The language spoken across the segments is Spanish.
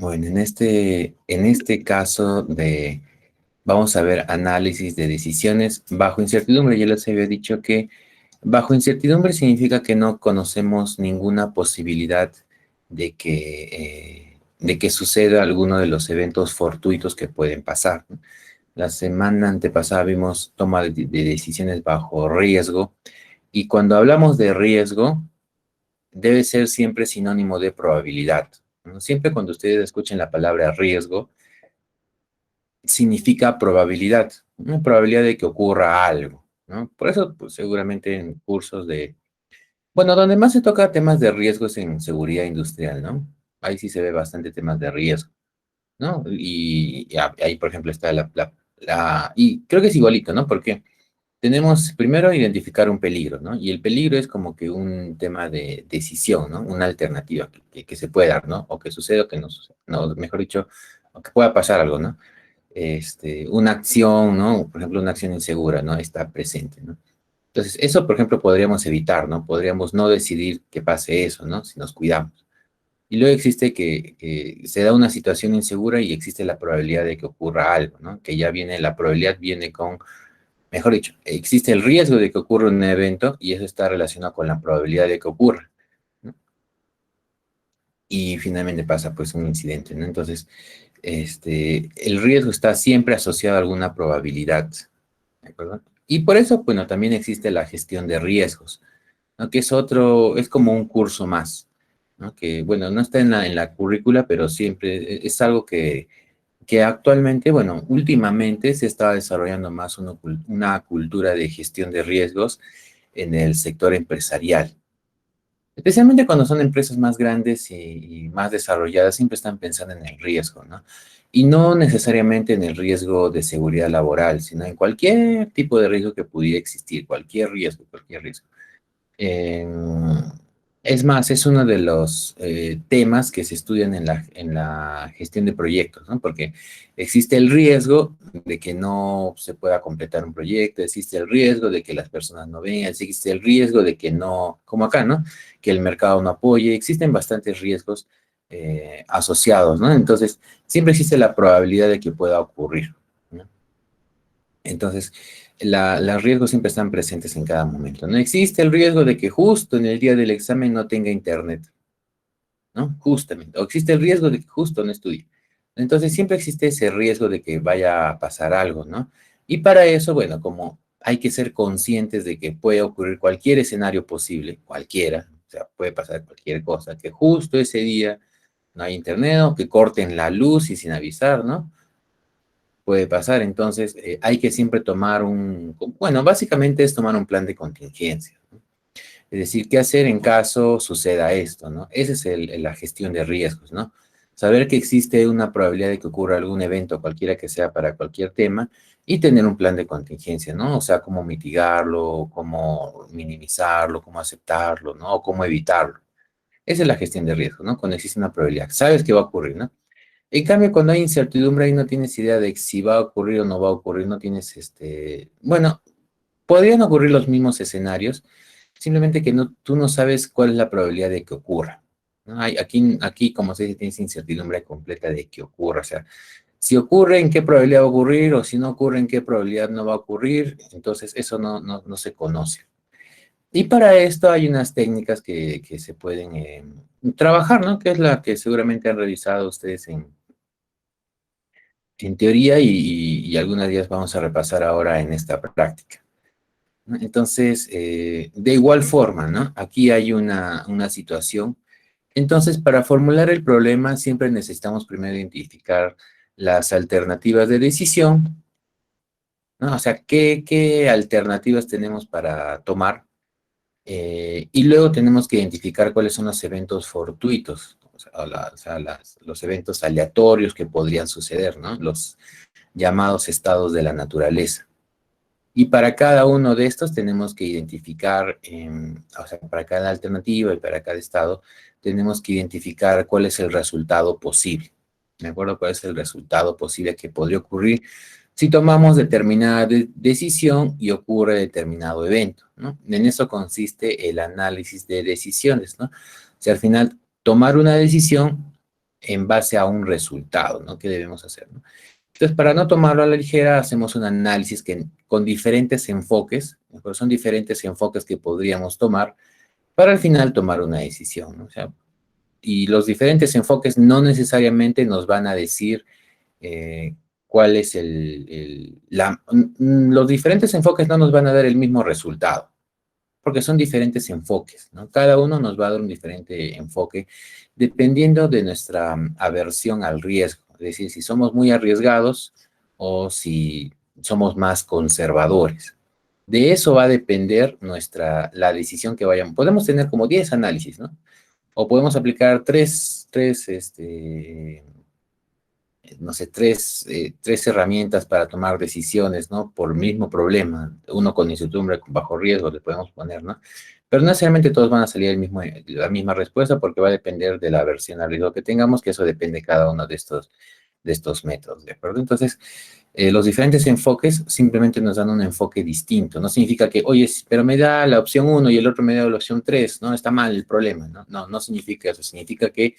Bueno, en este caso vamos a ver análisis de decisiones bajo incertidumbre. Ya les había dicho que bajo incertidumbre significa que no conocemos ninguna posibilidad de que suceda alguno de los eventos fortuitos que pueden pasar, ¿no? La semana antepasada vimos toma de decisiones bajo riesgo, y cuando hablamos de riesgo, debe ser siempre sinónimo de probabilidad, ¿no? Siempre cuando ustedes escuchen la palabra riesgo, significa probabilidad, una probabilidad de que ocurra algo, ¿no? Por eso, pues seguramente en cursos bueno, donde más se toca temas de riesgos en seguridad industrial, ¿no? Ahí sí se ve bastante temas de riesgo, ¿no? Y ahí, por ejemplo, está y creo que es igualito, ¿no? Porque tenemos primero identificar un peligro, ¿no? Y el peligro es como que un tema de decisión, ¿no? Una alternativa que se puede dar, ¿no? O que suceda o que no suceda, no, mejor dicho, o que pueda pasar algo, ¿no? Una acción, ¿no? Por ejemplo, una acción insegura, ¿no? Está presente, ¿no? Entonces, eso, por ejemplo, podríamos evitar, ¿no? Podríamos no decidir que pase eso, ¿no? Si nos cuidamos. Y luego existe que se da una situación insegura y existe la probabilidad de que ocurra algo, ¿no? Que ya viene, la probabilidad viene con, mejor dicho, existe el riesgo de que ocurra un evento y eso está relacionado con la probabilidad de que ocurra, ¿no? Y finalmente pasa pues un incidente, ¿no? Entonces, el riesgo está siempre asociado a alguna probabilidad, ¿de acuerdo? Y por eso, bueno, también existe la gestión de riesgos, ¿no? Que es como un curso más, ¿no? Que, bueno, no está en la currícula, pero siempre es algo que actualmente, bueno, últimamente se está desarrollando más una cultura de gestión de riesgos en el sector empresarial. Especialmente cuando son empresas más grandes y más desarrolladas, siempre están pensando en el riesgo, ¿no? Y no necesariamente en el riesgo de seguridad laboral, sino en cualquier tipo de riesgo que pudiera existir, cualquier riesgo, cualquier riesgo. Eh, es más, es uno de los temas que se estudian en la gestión de proyectos, ¿no? Porque existe el riesgo de que no se pueda completar un proyecto, existe el riesgo de que las personas no vengan, existe el riesgo de que no, como acá, ¿no? Que el mercado no apoye, existen bastantes riesgos asociados, ¿no? Entonces, siempre existe la probabilidad de que pueda ocurrir, ¿no? Entonces, los riesgos siempre están presentes en cada momento. No existe el riesgo de que justo en el día del examen no tenga internet, ¿no? Justamente. O existe el riesgo de que justo no estudie. Entonces, siempre existe ese riesgo de que vaya a pasar algo, ¿no? Y para eso, bueno, como hay que ser conscientes de que puede ocurrir cualquier escenario posible, cualquiera, o sea, puede pasar cualquier cosa, que justo ese día no hay internet o que corten la luz y sin avisar, ¿no? Puede pasar. Entonces, hay que siempre bueno, básicamente es tomar un plan de contingencia, ¿no? Es decir, qué hacer en caso suceda esto, ¿no? Esa es la gestión de riesgos, ¿no? Saber que existe una probabilidad de que ocurra algún evento, cualquiera que sea para cualquier tema, y tener un plan de contingencia, ¿no? O sea, cómo mitigarlo, cómo minimizarlo, cómo aceptarlo, ¿no? O cómo evitarlo. Esa es la gestión de riesgos, ¿no? Cuando existe una probabilidad, sabes que va a ocurrir, ¿no? En cambio, cuando hay incertidumbre, ahí no tienes idea de si va a ocurrir o no va a ocurrir, no tienes bueno, podrían ocurrir los mismos escenarios, simplemente que tú no sabes cuál es la probabilidad de que ocurra, ¿no? Aquí, como se dice, tienes incertidumbre completa de que ocurra, o sea, si ocurre, en qué probabilidad va a ocurrir, o si no ocurre, en qué probabilidad no va a ocurrir, entonces eso no se conoce. Y para esto hay unas técnicas que se pueden trabajar, ¿no? Que es la que seguramente han revisado ustedes en teoría y algunos días vamos a repasar ahora en esta práctica, ¿no? Entonces, de igual forma, ¿no? Aquí hay una situación. Entonces, para formular el problema, siempre necesitamos primero identificar las alternativas de decisión, ¿no? O sea, ¿qué alternativas tenemos para tomar? Y luego tenemos que identificar cuáles son los eventos fortuitos, los eventos aleatorios que podrían suceder, ¿no? Los llamados estados de la naturaleza. Y para cada uno de estos tenemos que identificar, o sea, para cada alternativa y para cada estado, tenemos que identificar cuál es el resultado posible. ¿De acuerdo? ¿Cuál es el resultado posible que podría ocurrir si tomamos determinada decisión y ocurre determinado evento, ¿no? En eso consiste el análisis de decisiones, ¿no? O sea, al final, tomar una decisión en base a un resultado, ¿no? ¿Qué debemos hacer, ¿no? Entonces, para no tomarlo a la ligera, hacemos un análisis con diferentes enfoques, ¿no? Son diferentes enfoques que podríamos tomar para al final tomar una decisión, ¿no? O sea, y los diferentes enfoques no necesariamente nos van a decir eh, cuál es los diferentes enfoques no nos van a dar el mismo resultado, porque son diferentes enfoques, ¿no? Cada uno nos va a dar un diferente enfoque dependiendo de nuestra aversión al riesgo, es decir, si somos muy arriesgados o si somos más conservadores. De eso va a depender la decisión que vayamos. Podemos tener como 10 análisis, ¿no? O podemos aplicar no sé, tres herramientas para tomar decisiones, ¿no? Por el mismo problema, uno con incertidumbre, bajo riesgo, le podemos poner, ¿no? Pero no necesariamente todos van a salir la misma respuesta porque va a depender de la versión al riesgo que tengamos, que eso depende de cada uno de estos métodos, ¿de acuerdo? Entonces, los diferentes enfoques simplemente nos dan un enfoque distinto. No significa que, oye, pero me da la opción uno y el otro me da la opción 3, ¿no? Está mal el problema, ¿no? No, no significa eso. Significa que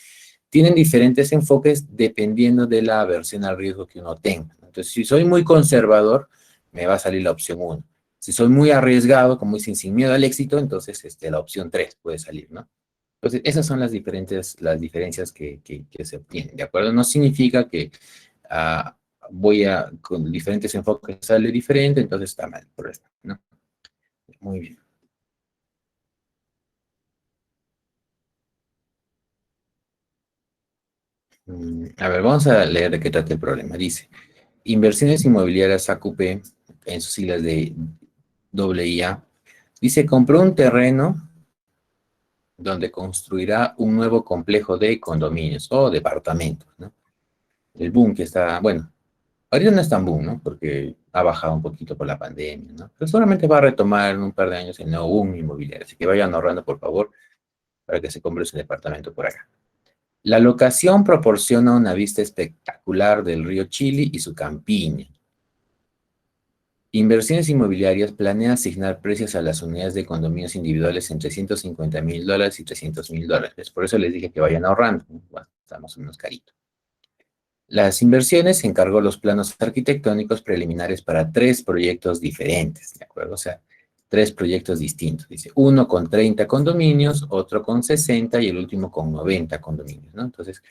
tienen diferentes enfoques dependiendo de la aversión al riesgo que uno tenga. Entonces, si soy muy conservador, me va a salir la opción uno. Si soy muy arriesgado, como dicen, sin miedo al éxito, entonces la opción 3 puede salir, ¿no? Entonces, esas son las diferencias que se obtienen, ¿de acuerdo? No significa que ah, con diferentes enfoques sale diferente, entonces está mal, por eso, ¿no? Muy bien. A ver, vamos a leer de qué trata el problema. Dice, Inversiones Inmobiliarias AQP, en sus siglas de AA, dice, compró un terreno donde construirá un nuevo complejo de condominios o departamentos, ¿no? El boom que está, bueno, ahorita no es tan boom, ¿no? Porque ha bajado un poquito por la pandemia, ¿no? Pero seguramente va a retomar en un par de años el nuevo boom inmobiliario. Así que vayan ahorrando, por favor, para que se compre su departamento por acá. La locación proporciona una vista espectacular del río Chili y su campiña. Inversiones Inmobiliarias planea asignar precios a las unidades de condominios individuales entre $150,000 y $300,000. Por eso les dije que vayan ahorrando. Bueno, está más o menos carito. Las inversiones encargó los planos arquitectónicos preliminares para 3 proyectos diferentes, ¿de acuerdo? O sea, 3 proyectos distintos. Dice, uno con 30 condominios, otro con 60 y el último con 90 condominios, ¿no? Entonces,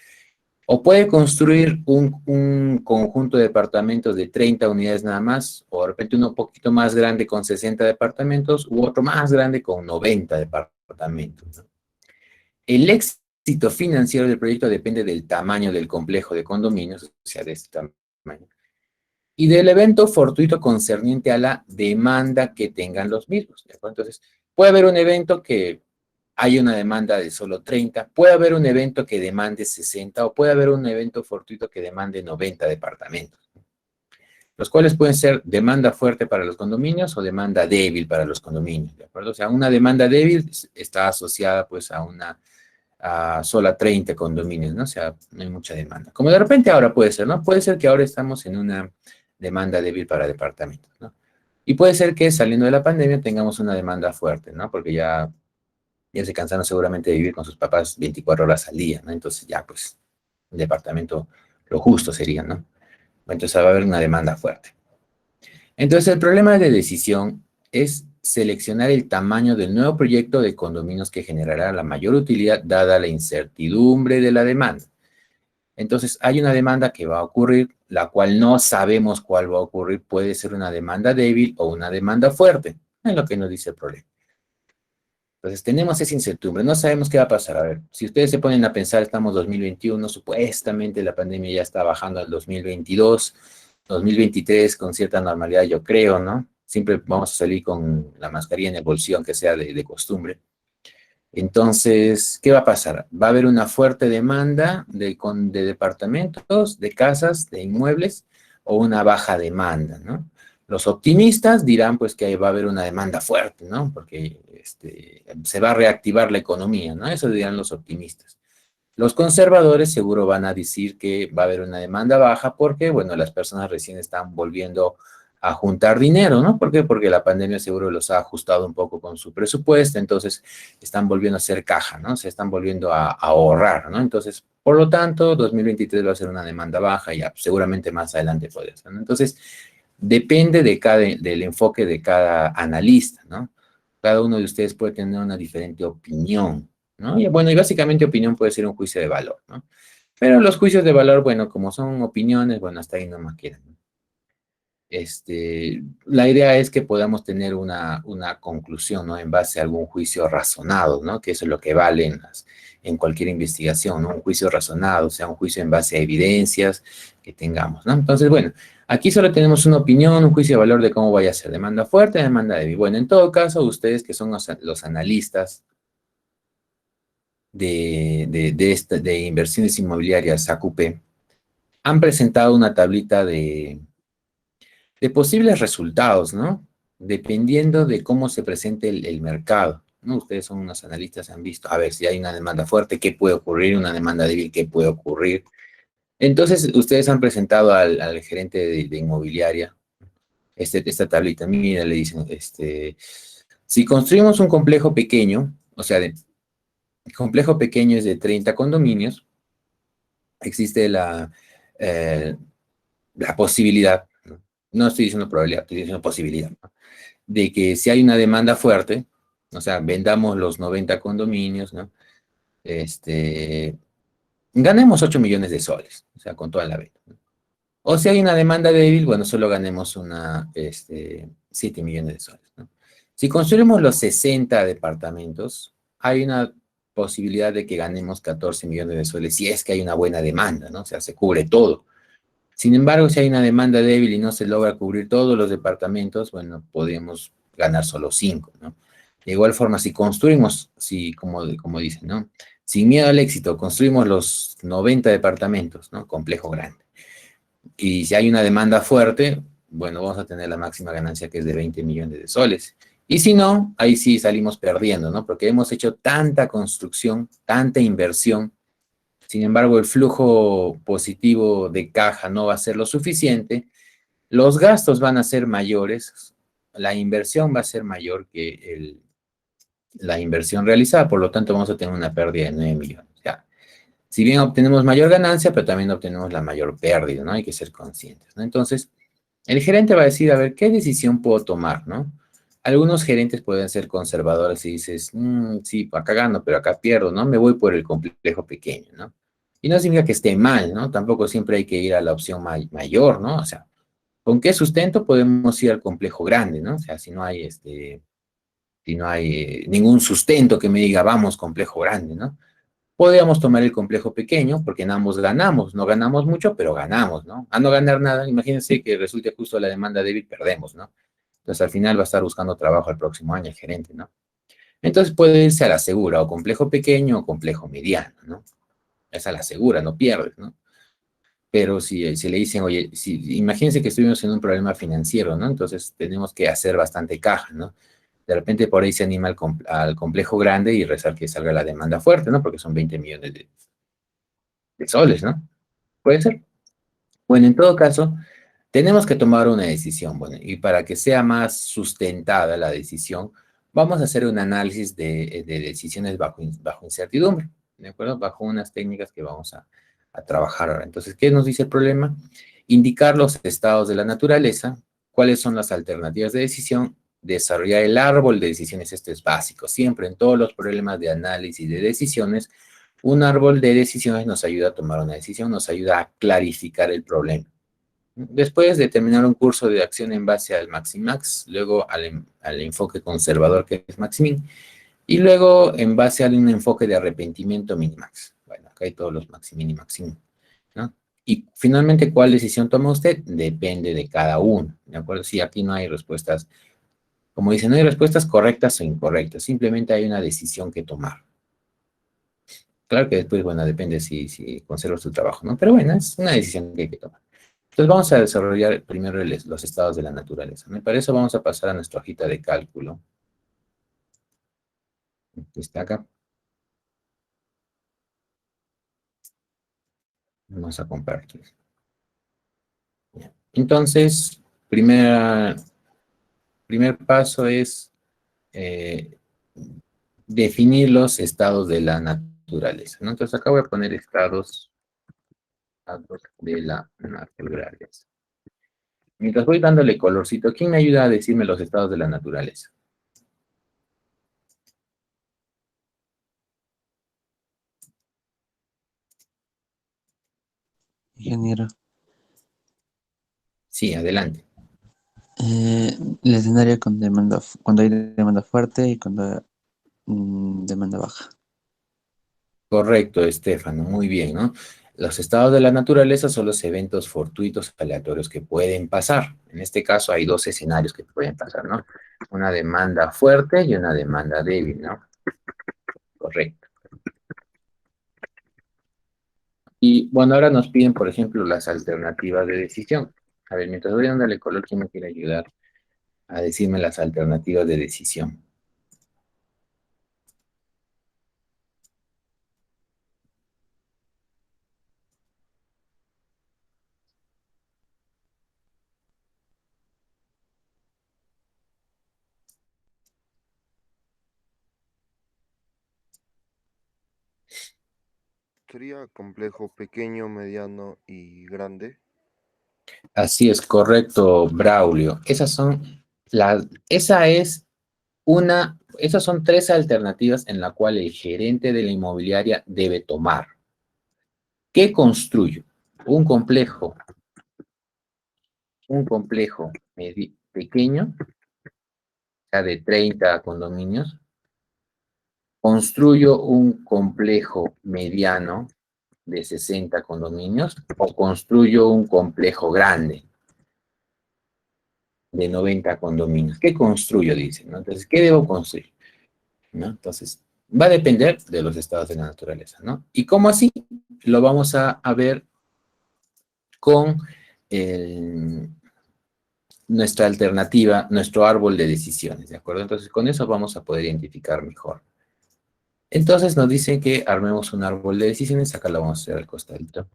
o puede construir un conjunto de departamentos de 30 unidades nada más, o de repente uno un poquito más grande con 60 departamentos, u otro más grande con 90 departamentos, ¿no? El éxito financiero del proyecto depende del tamaño del complejo de condominios, o sea, de este tamaño, y del evento fortuito concerniente a la demanda que tengan los mismos, ¿de acuerdo? Entonces, puede haber un evento que hay una demanda de solo 30, puede haber un evento que demande 60 o puede haber un evento fortuito que demande 90 departamentos, los cuales pueden ser demanda fuerte para los condominios o demanda débil para los condominios, ¿de acuerdo? O sea, una demanda débil está asociada pues a solo a 30 condominios, ¿no? O sea, no hay mucha demanda. Como de repente ahora puede ser, ¿no? Puede ser que ahora estamos en una demanda débil para departamentos, ¿no? Y puede ser que saliendo de la pandemia tengamos una demanda fuerte, ¿no? Porque ya se cansaron seguramente de vivir con sus papás 24 horas al día, ¿no? Entonces ya, pues, un departamento lo justo sería, ¿no? Entonces va a haber una demanda fuerte. Entonces el problema de decisión es seleccionar el tamaño del nuevo proyecto de condominios que generará la mayor utilidad dada la incertidumbre de la demanda. Entonces hay una demanda que va a ocurrir, la cual no sabemos cuál va a ocurrir. Puede ser una demanda débil o una demanda fuerte. Es lo que nos dice el problema. Entonces tenemos esa incertidumbre, no sabemos qué va a pasar. A ver, si ustedes se ponen a pensar, estamos 2021, supuestamente la pandemia ya está bajando al 2022, 2023 con cierta normalidad, yo creo, ¿no? Siempre vamos a salir con la mascarilla en el bolsillo, aunque sea de costumbre. Entonces, ¿qué va a pasar? Va a haber una fuerte demanda de departamentos, de casas, de inmuebles, o una baja demanda, ¿no? Los optimistas dirán pues que va a haber una demanda fuerte, ¿no? Porque se va a reactivar la economía, ¿no? Eso dirán los optimistas. Los conservadores seguro van a decir que va a haber una demanda baja porque, bueno, las personas recién están volviendo a juntar dinero, ¿no? ¿Por qué? Porque la pandemia seguro los ha ajustado un poco con su presupuesto, entonces están volviendo a hacer caja, ¿no? Se están volviendo a ahorrar, ¿no? Entonces, por lo tanto, 2023 va a ser una demanda baja y ya, seguramente más adelante puede ser, ¿no? Entonces, depende del enfoque de cada analista, ¿no? Cada uno de ustedes puede tener una diferente opinión, ¿no? Y bueno, y básicamente opinión puede ser un juicio de valor, ¿no? Pero los juicios de valor, bueno, como son opiniones, bueno, hasta ahí no más quedan, ¿no? La idea es que podamos tener una conclusión, ¿no? En base a algún juicio razonado, ¿no? Que eso es lo que vale en cualquier investigación, ¿no? Un juicio razonado, o sea, un juicio en base a evidencias que tengamos, ¿no? Entonces, bueno, aquí solo tenemos una opinión, un juicio de valor de cómo vaya a ser demanda fuerte, demanda débil. Bueno, en todo caso, ustedes que son los analistas de inversiones inmobiliarias AQP, han presentado una tablita de posibles resultados, ¿no? Dependiendo de cómo se presente el mercado, ¿no? Ustedes son unos analistas, han visto, a ver, si hay una demanda fuerte, ¿qué puede ocurrir? Una demanda débil, ¿qué puede ocurrir? Entonces, ustedes han presentado al gerente de inmobiliaria esta tablita. Mira, le dicen, si construimos un complejo pequeño, o sea, el complejo pequeño es de 30 condominios, existe eh, la posibilidad, ¿no? No estoy diciendo probabilidad, estoy diciendo posibilidad, ¿no? De que si hay una demanda fuerte, o sea, vendamos los 90 condominios, ¿no? Este, ganemos 8 millones de soles, o sea, con toda la venta, ¿no? O si hay una demanda débil, bueno, solo ganemos 7 millones de soles, ¿no? Si construimos los 60 departamentos, hay una posibilidad de que ganemos 14 millones de soles si es que hay una buena demanda, ¿no? O sea, se cubre todo. Sin embargo, si hay una demanda débil y no se logra cubrir todos los departamentos, bueno, podemos ganar solo 5, ¿no? De igual forma, si construimos, si, como dicen, ¿no? Sin miedo al éxito, construimos los 90 departamentos, ¿no? Complejo grande. Y si hay una demanda fuerte, bueno, vamos a tener la máxima ganancia que es de 20 millones de soles. Y si no, ahí sí salimos perdiendo, ¿no? Porque hemos hecho tanta construcción, tanta inversión, sin embargo, el flujo positivo de caja no va a ser lo suficiente, los gastos van a ser mayores, la inversión va a ser mayor que la inversión realizada, por lo tanto vamos a tener una pérdida de 9 millones. Ya. Si bien obtenemos mayor ganancia, pero también obtenemos la mayor pérdida, ¿no? Hay que ser conscientes, ¿no? Entonces, el gerente va a decir, a ver, ¿qué decisión puedo tomar, no? Algunos gerentes pueden ser conservadores y dices, sí, acá gano, pero acá pierdo, ¿no? Me voy por el complejo pequeño, ¿no? Y no significa que esté mal, ¿no? Tampoco siempre hay que ir a la opción mayor, ¿no? O sea, ¿con qué sustento podemos ir al complejo grande, ¿no? O sea, si no hay ningún sustento que me diga, vamos, complejo grande, ¿no? Podríamos tomar el complejo pequeño, porque en ambos ganamos, no ganamos mucho, pero ganamos, ¿no? A no ganar nada, imagínense que resulte justo la demanda débil, perdemos, ¿no? Entonces al final va a estar buscando trabajo el próximo año el gerente, ¿no? Entonces puede irse a la segura, o complejo pequeño o complejo mediano, ¿no? Es a la segura, no pierdes, ¿no? Pero si le dicen, oye, imagínense que estuvimos en un problema financiero, ¿no? Entonces tenemos que hacer bastante caja, ¿no? De repente por ahí se anima al complejo grande y rezar que salga la demanda fuerte, ¿no? Porque son 20 millones de soles, ¿no? Puede ser. Bueno, en todo caso, tenemos que tomar una decisión, bueno, y para que sea más sustentada la decisión, vamos a hacer un análisis de decisiones bajo incertidumbre, ¿de acuerdo? Bajo unas técnicas que vamos a trabajar ahora. Entonces, ¿qué nos dice el problema? Indicar los estados de la naturaleza, cuáles son las alternativas de decisión, desarrollar el árbol de decisiones, esto es básico, siempre en todos los problemas de análisis de decisiones, un árbol de decisiones nos ayuda a tomar una decisión, nos ayuda a clarificar el problema. Después de terminar un curso de acción en base al Maximax, luego al enfoque conservador que es Maximin, y luego en base a un enfoque de arrepentimiento Minimax. Bueno, acá hay todos los Maximin y Maximin, ¿no? Y finalmente, ¿cuál decisión toma usted? Depende de cada uno, ¿de acuerdo? Si aquí no hay respuestas, como dicen, no hay respuestas correctas o incorrectas, simplemente hay una decisión que tomar. Claro que después, bueno, depende si conservas tu trabajo, ¿no? Pero bueno, es una decisión que hay que tomar. Entonces vamos a desarrollar primero los estados de la naturaleza. Para eso vamos a pasar a nuestra hojita de cálculo, que está acá. Vamos a compartir. Entonces, primer paso es eh, definir los estados de la naturaleza, ¿no? Entonces acá voy a poner estados de la naturaleza. Mientras voy dándole colorcito, ¿quién me ayuda a decirme los estados de la naturaleza? Ingeniero. Sí, adelante. El escenario con demanda, cuando hay demanda fuerte y cuando hay demanda baja. Correcto, Estefano, muy bien, ¿no? Los estados de la naturaleza son los eventos fortuitos aleatorios que pueden pasar. En este caso hay dos escenarios que pueden pasar, ¿no? Una demanda fuerte y una demanda débil, ¿no? Correcto. Y bueno, ahora nos piden, por ejemplo, las alternativas de decisión. A ver, mientras voy dándole color, ¿quién me quiere ayudar a decirme las alternativas de decisión? Sería complejo, pequeño, mediano y grande. Así es, correcto, Braulio. Esas son tres alternativas en la cual el gerente de la inmobiliaria debe tomar. ¿Qué construyo? Un complejo, pequeño, o sea, de 30 condominios. ¿Construyo un complejo mediano de 60 condominios o construyo un complejo grande de 90 condominios? ¿Qué construyo? Dicen, ¿no? Entonces, ¿qué debo construir? ¿No? Entonces, va a depender de los estados de la naturaleza, ¿no? ¿Y cómo así? Lo vamos a ver con nuestra alternativa, nuestro árbol de decisiones, ¿de acuerdo? Entonces, con eso vamos a poder identificar mejor. Entonces, nos dicen que armemos un árbol de decisiones. Acá lo vamos a hacer al costadito.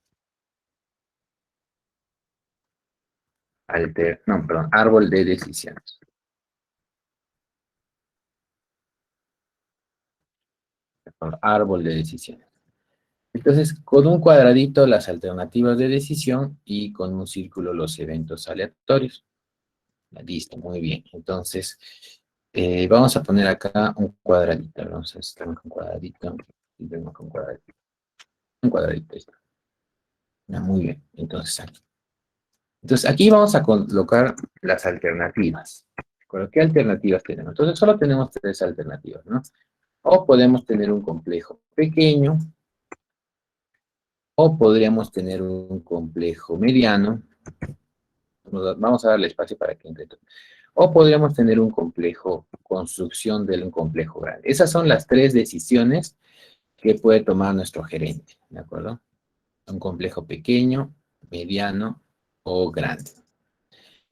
No, perdón, árbol de decisiones. Árbol de decisiones. Entonces, con un cuadradito las alternativas de decisión y con un círculo los eventos aleatorios. Listo, muy bien. Entonces, vamos a poner acá un cuadradito. Vamos a estar con cuadradito. Y vemos con cuadradito. Un cuadradito. Ahí está. Ya, muy bien. Entonces, aquí vamos a colocar las alternativas. ¿Qué alternativas tenemos? Entonces, solo tenemos tres alternativas, ¿no? O podemos tener un complejo pequeño, o podríamos tener un complejo mediano. Vamos a darle espacio para que entre todo. O podríamos tener un complejo, construcción de un complejo grande. Esas son las tres decisiones que puede tomar nuestro gerente, ¿de acuerdo? Un complejo pequeño, mediano o grande.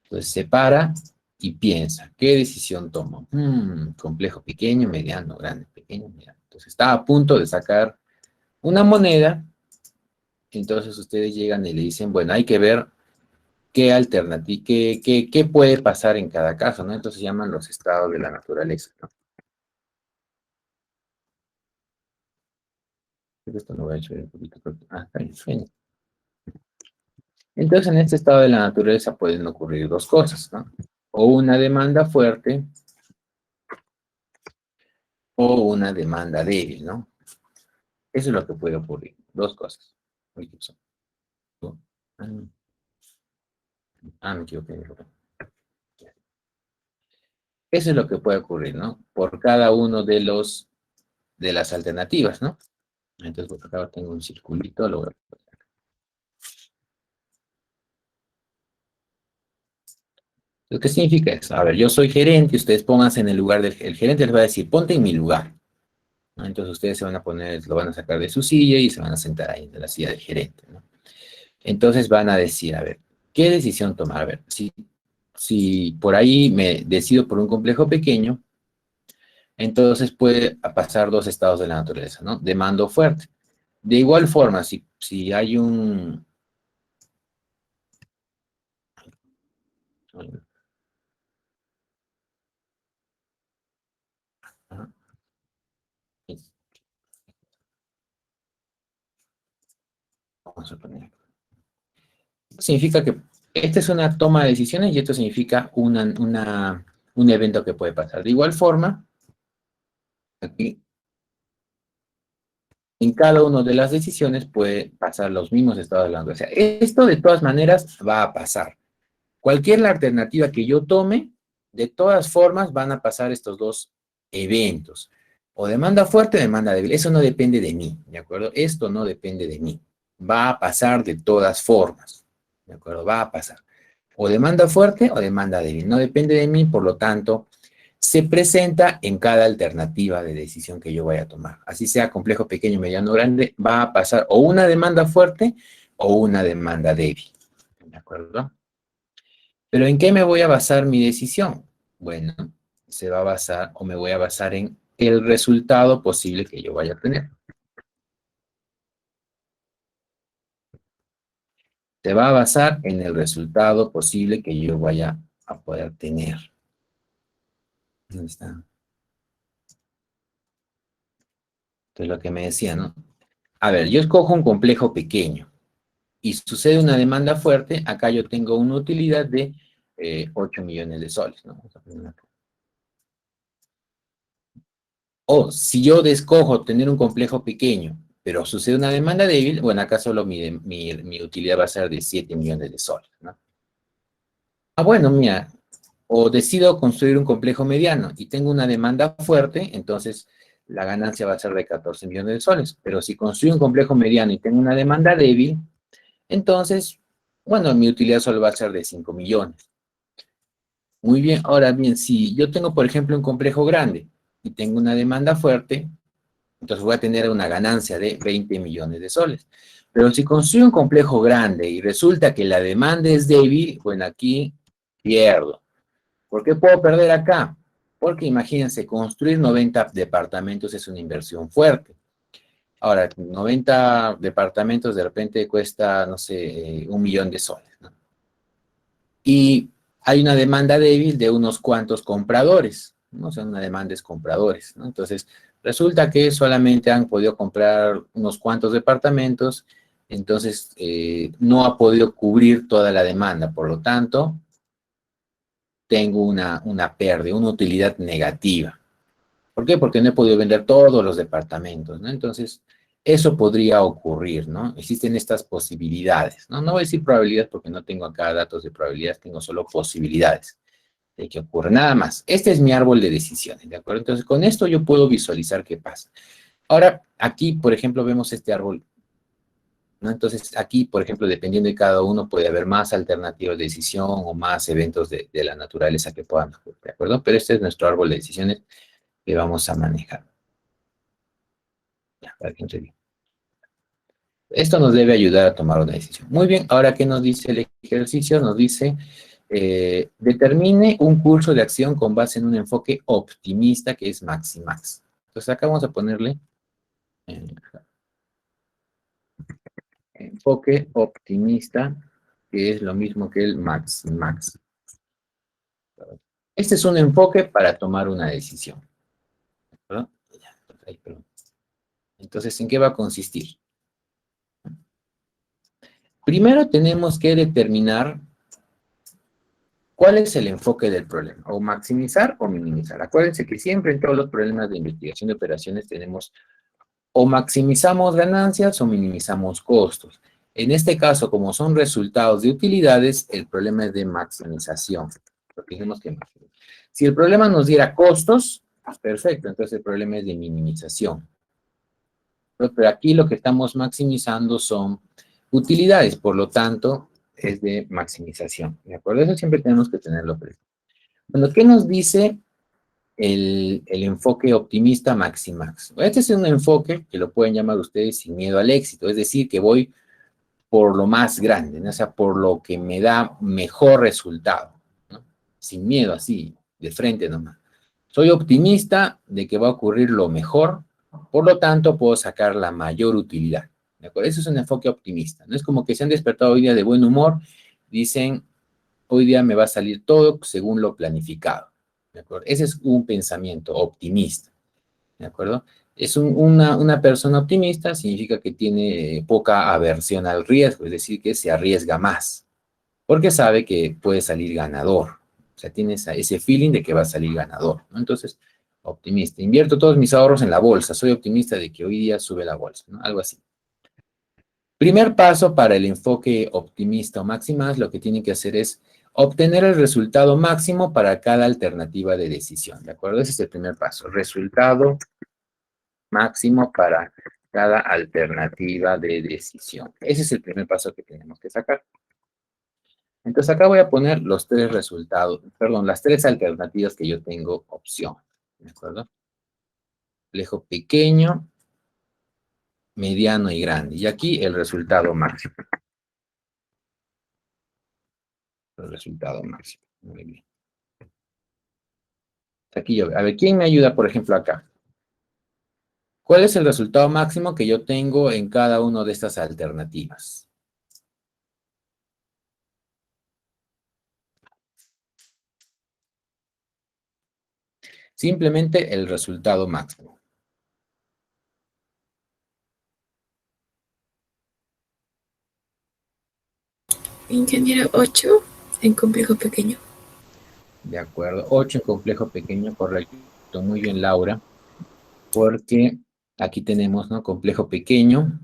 Entonces se para y piensa, ¿qué decisión tomo? Complejo pequeño, mediano, grande, pequeño, mediano. Entonces está a punto de sacar una moneda. Entonces ustedes llegan y le dicen, bueno, hay que ver qué alternativa, qué puede pasar en cada caso, ¿no? Entonces se llaman los estados de la naturaleza, ¿no? Esto lo voy a echar un poquito. Está bien, sueño. Entonces en este estado de la naturaleza pueden ocurrir dos cosas, ¿no? O una demanda fuerte o una demanda débil, ¿no? Eso es lo que puede ocurrir. Dos cosas. Uy, ¿qué pasó? Ah, me equivoqué. Eso es lo que puede ocurrir, ¿no? Por cada uno de las alternativas, ¿no? Entonces, por acá tengo un circulito, lo voy a... ¿Qué significa eso? A ver, yo soy gerente, ustedes pónganse en el lugar del el gerente, les va a decir, ponte en mi lugar, ¿no? Entonces ustedes se van a poner, lo van a sacar de su silla y se van a sentar ahí en la silla del gerente, ¿no? Entonces van a decir, a ver, ¿qué decisión tomar? A ver, si por ahí me decido por un complejo pequeño, entonces puede pasar dos estados de la naturaleza, ¿no? Demanda fuerte. De igual forma, si hay un... Vamos a poner. Significa que esta es una toma de decisiones y esto significa un evento que puede pasar. De igual forma, aquí, en cada una de las decisiones puede pasar los mismos estados de la onda. O sea, esto de todas maneras va a pasar. Cualquier alternativa que yo tome, de todas formas van a pasar estos dos eventos. O demanda fuerte o demanda débil. Eso no depende de mí, ¿de acuerdo? Esto no depende de mí. Va a pasar de todas formas, ¿de acuerdo? Va a pasar. O demanda fuerte o demanda débil. No depende de mí, por lo tanto, se presenta en cada alternativa de decisión que yo vaya a tomar. Así sea complejo, pequeño, mediano, grande, va a pasar o una demanda fuerte o una demanda débil, ¿de acuerdo? ¿Pero en qué me voy a basar mi decisión? Bueno, se va a basar o me voy a basar en el resultado posible que yo vaya a tener. Se va a basar en el resultado posible que yo vaya a poder tener. ¿Dónde está? Entonces lo que me decía, ¿no? A ver, yo escojo un complejo pequeño y sucede una demanda fuerte, acá yo tengo una utilidad de 8 millones de soles, ¿no? Vamos a poner acá. O si yo descojo tener un complejo pequeño, pero sucede una demanda débil, bueno, acá solo mi utilidad va a ser de 7 millones de soles, ¿no? Ah, bueno, mira, o decido construir un complejo mediano y tengo una demanda fuerte, entonces la ganancia va a ser de 14 millones de soles. Pero si construyo un complejo mediano y tengo una demanda débil, entonces, bueno, mi utilidad solo va a ser de 5 millones. Muy bien, ahora bien, si yo tengo, por ejemplo, un complejo grande y tengo una demanda fuerte, entonces voy a tener una ganancia de 20 millones de soles. Pero si construyo un complejo grande y resulta que la demanda es débil, bueno, aquí pierdo. ¿Por qué puedo perder acá? Porque imagínense, construir 90 departamentos es una inversión fuerte. Ahora, 90 departamentos de repente cuesta, no sé, 1 millón de soles, ¿no? Y hay una demanda débil de unos cuantos compradores, ¿no? O sea, una demanda es compradores, ¿no? Entonces, resulta que solamente han podido comprar unos cuantos departamentos, entonces no ha podido cubrir toda la demanda, por lo tanto, tengo una pérdida, una utilidad negativa. ¿Por qué? Porque no he podido vender todos los departamentos, ¿no? Entonces, eso podría ocurrir, ¿no? Existen estas posibilidades, ¿no? No voy a decir probabilidades porque no tengo acá datos de probabilidades, tengo solo posibilidades de que ocurra. Nada más. Este es mi árbol de decisiones, ¿de acuerdo? Entonces, con esto yo puedo visualizar qué pasa. Ahora, aquí, por ejemplo, vemos este árbol, ¿no? Entonces, aquí, por ejemplo, dependiendo de cada uno, puede haber más alternativas de decisión o más eventos de la naturaleza que puedan ocurrir, ¿de acuerdo? Pero este es nuestro árbol de decisiones que vamos a manejar. Ya, para que entre bien. Esto nos debe ayudar a tomar una decisión. Muy bien, ahora, ¿qué nos dice el ejercicio? Nos dice, determine un curso de acción con base en un enfoque optimista que es Maximax. Entonces, acá vamos a ponerle eh, enfoque optimista, que es lo mismo que el Maximax. Este es un enfoque para tomar una decisión, ¿verdad? Entonces, ¿en qué va a consistir? Primero tenemos que determinar cuál es el enfoque del problema, o maximizar o minimizar. Acuérdense que siempre en todos los problemas de investigación de operaciones tenemos o maximizamos ganancias o minimizamos costos. En este caso, como son resultados de utilidades, el problema es de maximización. Tenemos que maximizar. Si el problema nos diera costos, pues perfecto, entonces el problema es de minimización. Pero aquí lo que estamos maximizando son utilidades, por lo tanto, es de maximización. ¿De acuerdo? Eso siempre tenemos que tenerlo presente. Bueno, ¿qué nos dice el enfoque optimista Maximax? Este es un enfoque que lo pueden llamar ustedes sin miedo al éxito, es decir, que voy por lo más grande, ¿no? O sea, por lo que me da mejor resultado, ¿no? Sin miedo, así, de frente nomás. Soy optimista de que va a ocurrir lo mejor, por lo tanto, puedo sacar la mayor utilidad. ¿De acuerdo? Eso es un enfoque optimista. No es como que se han despertado hoy día de buen humor, dicen, hoy día me va a salir todo según lo planificado. ¿De acuerdo? Ese es un pensamiento optimista. ¿De acuerdo? Es una persona optimista, significa que tiene poca aversión al riesgo, es decir, que se arriesga más, porque sabe que puede salir ganador. O sea, tiene ese feeling de que va a salir ganador, ¿no? Entonces, optimista. Invierto todos mis ahorros en la bolsa. Soy optimista de que hoy día sube la bolsa, ¿no? Algo así. Primer paso para el enfoque optimista o máxima, lo que tienen que hacer es obtener el resultado máximo para cada alternativa de decisión, ¿de acuerdo? Ese es el primer paso. Resultado máximo para cada alternativa de decisión. Ese es el primer paso que tenemos que sacar. Entonces acá voy a poner los tres resultados, perdón, las tres alternativas que yo tengo opción, ¿de acuerdo? Complejo pequeño, mediano y grande. Y aquí el resultado máximo. El resultado máximo. Muy bien. Aquí yo, a ver, ¿quién me ayuda, por ejemplo, acá? ¿Cuál es el resultado máximo que yo tengo en cada una de estas alternativas? Simplemente el resultado máximo. Ingeniero 8 en complejo pequeño. De acuerdo. 8 en complejo pequeño, correcto. Muy bien, Laura. Porque aquí tenemos, ¿no? Complejo pequeño.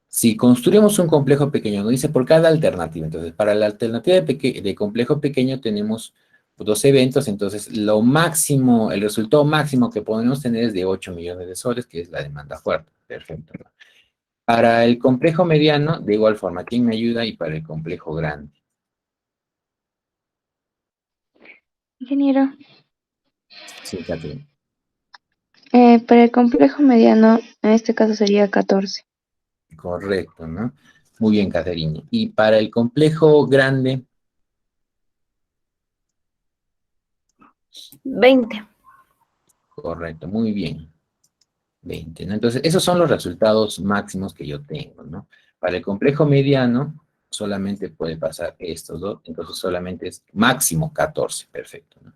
Si construimos un complejo pequeño, nos dice por cada alternativa. Entonces, para la alternativa de complejo pequeño tenemos dos eventos. Entonces, lo máximo, el resultado máximo que podemos tener es de 8 millones de soles, que es la demanda fuerte. Perfecto. Para el complejo mediano, de igual forma, ¿quién me ayuda? Y para el complejo grande. Ingeniero, Sí, Catherine. para el complejo mediano, en este caso sería 14. Correcto, ¿no? Muy bien, Catherine. Y para el complejo grande, 20. correcto, muy bien. 20, ¿no? Entonces, esos son los resultados máximos que yo tengo, ¿no? Para el complejo mediano, solamente puede pasar estos dos, entonces solamente es máximo 14, perfecto, ¿no?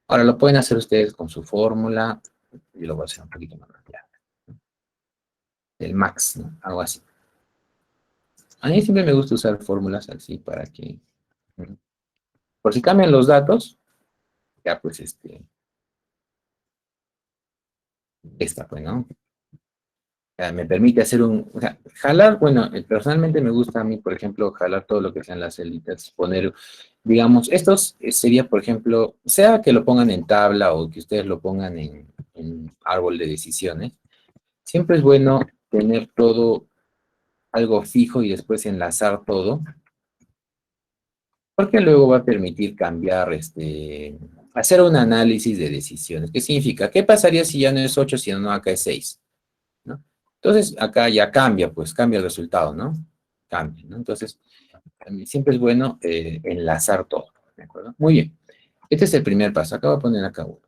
Ahora lo pueden hacer ustedes con su fórmula, yo lo voy a hacer un poquito más rápido. El max, ¿no? Algo así. A mí siempre me gusta usar fórmulas así para que, ¿no? Por si cambian los datos, ya pues esta pues, ¿no? Me permite hacer o sea, jalar, bueno, personalmente me gusta a mí, por ejemplo, jalar todo lo que sean las celitas, poner, digamos, estos sería, por ejemplo, sea que lo pongan en tabla o que ustedes lo pongan en árbol de decisiones, siempre es bueno tener todo algo fijo y después enlazar todo, porque luego va a permitir cambiar, hacer un análisis de decisiones. ¿Qué significa? ¿Qué pasaría si ya no es 8, sino no acá es 6? ¿No? Entonces, acá ya cambia, pues cambia el resultado, ¿no? Cambia, ¿no? Entonces, siempre es bueno enlazar todo, ¿de acuerdo? Muy bien. Este es el primer paso. Acá voy a poner acá uno.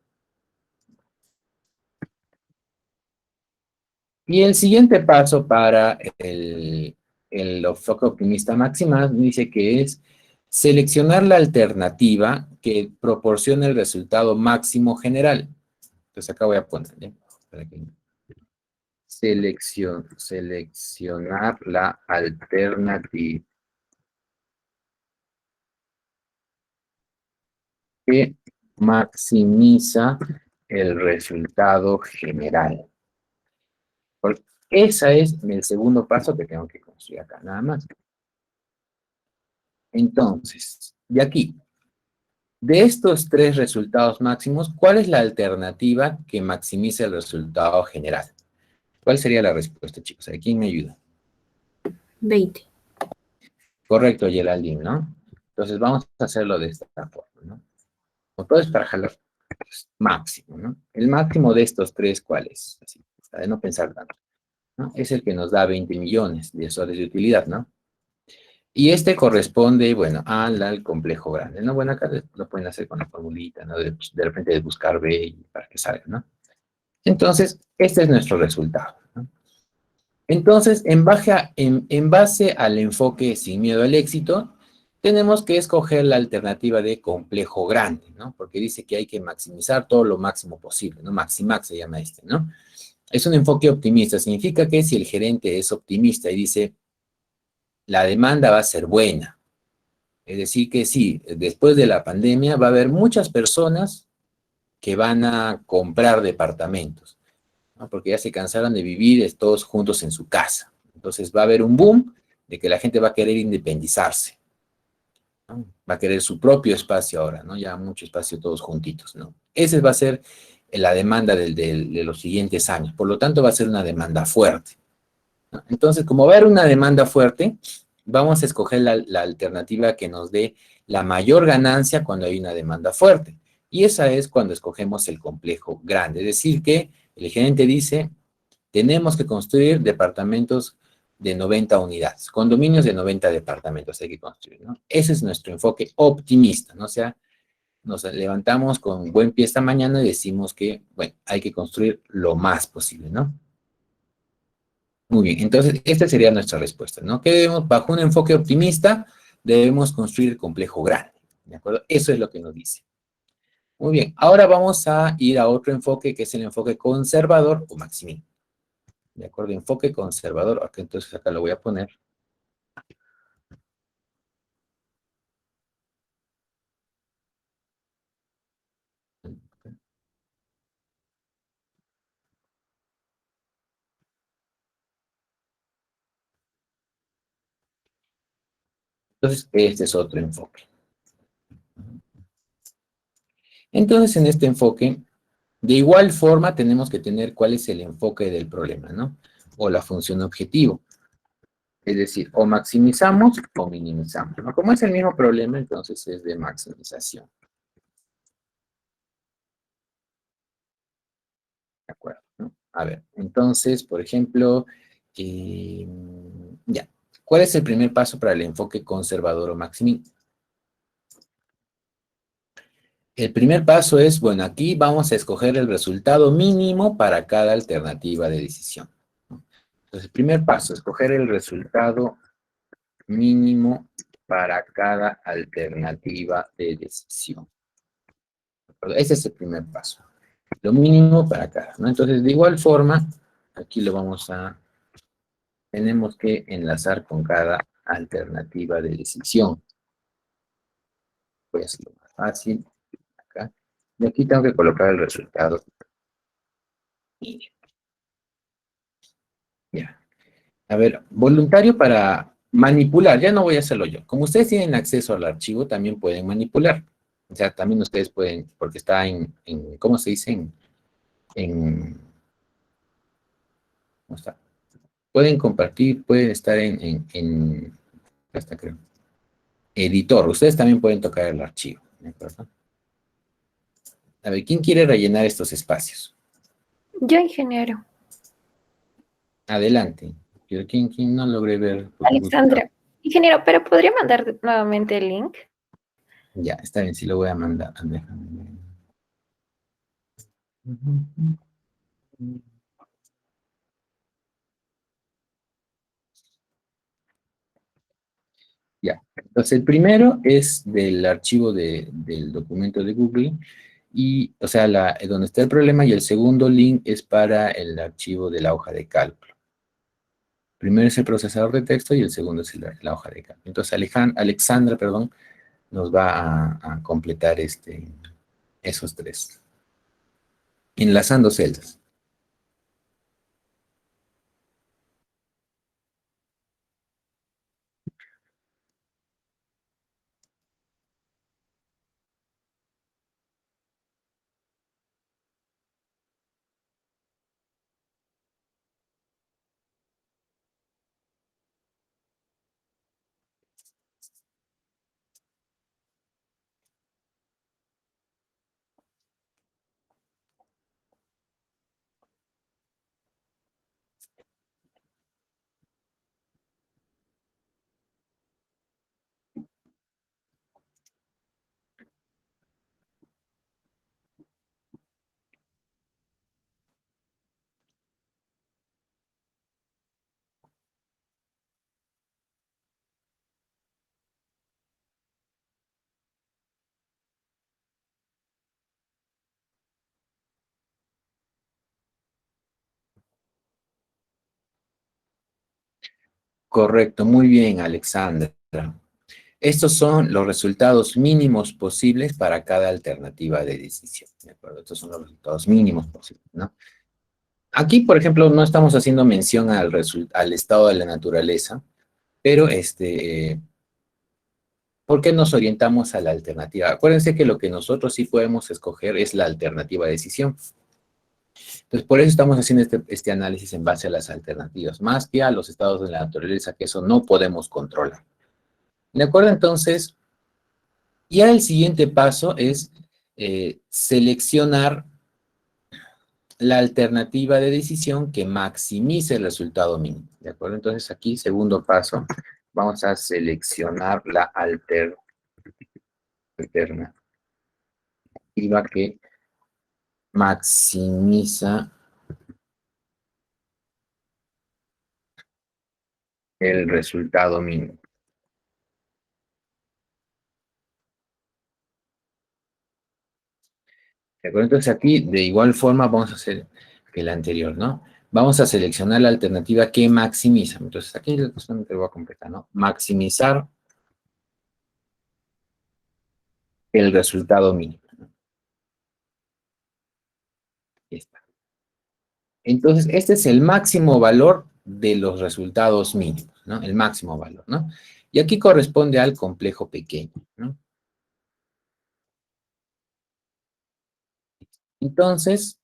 Y el siguiente paso para el enfoque optimista máxima dice que es seleccionar la alternativa que proporcione el resultado máximo general. Entonces acá voy a poner, ¿ya? Para que seleccionar la alternativa que maximiza el resultado general. Porque ese es el segundo paso que tengo que construir acá, nada más. Entonces, de aquí, de estos tres resultados máximos, ¿cuál es la alternativa que maximiza el resultado general? ¿Cuál sería la respuesta, chicos? ¿A quién me ayuda? 20. Correcto, Geraldine, ¿no? Entonces vamos a hacerlo de esta forma, ¿no? O todo es para jalar pues, máximo, ¿no? El máximo de estos tres, ¿cuál es? Así, para no pensar tanto, ¿no? Es el que nos da 20 millones de soles de utilidad, ¿no? Y este corresponde, bueno, al complejo grande, ¿no? Bueno, acá lo pueden hacer con la formulita, ¿no? De repente de buscar B y para que salga, ¿no? Entonces, este es nuestro resultado, ¿no? Entonces, en base al enfoque sin miedo al éxito, tenemos que escoger la alternativa de complejo grande, ¿no? Porque dice que hay que maximizar todo lo máximo posible, ¿no? Maximax se llama ¿no? Es un enfoque optimista. Significa que si el gerente es optimista y dice, la demanda va a ser buena, es decir, que sí, después de la pandemia va a haber muchas personas que van a comprar departamentos, ¿no? Porque ya se cansaron de vivir todos juntos en su casa. Entonces va a haber un boom de que la gente va a querer independizarse, ¿no? Va a querer su propio espacio ahora, ¿no? Ya mucho espacio todos juntitos, ¿no? Esa va a ser la demanda de los siguientes años. Por lo tanto, va a ser una demanda fuerte, ¿no? Entonces, como va a haber una demanda fuerte, vamos a escoger la alternativa que nos dé la mayor ganancia cuando hay una demanda fuerte. Y esa es cuando escogemos el complejo grande. Es decir, que el gerente dice, tenemos que construir departamentos de 90 unidades, condominios de 90 departamentos hay que construir, ¿no? Ese es nuestro enfoque optimista, ¿no? O sea, nos levantamos con buen pie esta mañana y decimos que, bueno, hay que construir lo más posible, ¿no? Muy bien, entonces esta sería nuestra respuesta, ¿no? Que debemos, bajo un enfoque optimista, debemos construir el complejo grande, ¿de acuerdo? Eso es lo que nos dice. Muy bien, ahora vamos a ir a otro enfoque que es el enfoque conservador o Maximín. ¿De acuerdo? Enfoque conservador. Ok, entonces acá lo voy a poner. Entonces, este es otro enfoque. Entonces, en este enfoque, de igual forma, tenemos que tener cuál es el enfoque del problema, ¿no? O la función objetivo. Es decir, o maximizamos o minimizamos, ¿no? Como es el mismo problema, entonces es de maximización. ¿De acuerdo? ¿No? A ver, entonces, por ejemplo, ya. ¿Cuál es el primer paso para el enfoque conservador o maximizador? El primer paso es, bueno, aquí vamos a escoger el resultado mínimo para cada alternativa de decisión. Entonces, el primer paso, escoger el resultado mínimo para cada alternativa de decisión. Ese es el primer paso. Lo mínimo para cada, ¿no? Entonces, de igual forma, aquí lo vamos a, tenemos que enlazar con cada alternativa de decisión. Voy a hacerlo más fácil. Acá. Y aquí tengo que colocar el resultado mínimo. Ya. A ver, voluntario para manipular, ya no voy a hacerlo yo. Como ustedes tienen acceso al archivo, también pueden manipular. O sea, también ustedes pueden, porque está ¿cómo se dice? En, ¿cómo está? Pueden compartir, pueden estar hasta creo, editor. Ustedes también pueden tocar el archivo. ¿De acuerdo? A ver, ¿quién quiere rellenar estos espacios? Yo, ingeniero. Adelante. ¿Quién no logré ver? Alexandra. Ingeniero, pero ¿podría mandar nuevamente el link? Ya, está bien, sí lo voy a mandar. Déjame ver. Ya, entonces el primero es del archivo del documento de Google, y, o sea, donde está el problema, y el segundo link es para el archivo de la hoja de cálculo. Primero es el procesador de texto y el segundo es la hoja de cálculo. Entonces Alexandra, perdón, nos va a completar esos tres. Enlazando celdas. Correcto, muy bien, Alexandra. Estos son los resultados mínimos posibles para cada alternativa de decisión, ¿de acuerdo? Estos son los resultados mínimos posibles, ¿no? Aquí, por ejemplo, no estamos haciendo mención al estado de la naturaleza, pero ¿por qué nos orientamos a la alternativa? Acuérdense que lo que nosotros sí podemos escoger es la alternativa de decisión. Entonces, por eso estamos haciendo este análisis en base a las alternativas, más que a los estados de la naturaleza, que eso no podemos controlar. ¿De acuerdo? Entonces, ya el siguiente paso es seleccionar la alternativa de decisión que maximice el resultado mínimo. ¿De acuerdo? Entonces, aquí, segundo paso, vamos a seleccionar la alternativa que maximiza el resultado mínimo. ¿De acuerdo? Entonces aquí, de igual forma, vamos a hacer que la anterior, ¿no? Vamos a seleccionar la alternativa que maximiza. Entonces aquí solamente lo voy a completar, ¿no? Maximizar el resultado mínimo. Ahí está. Entonces, este es el máximo valor de los resultados mínimos, ¿no? El máximo valor, ¿no? Y aquí corresponde al complejo pequeño, ¿no? Entonces,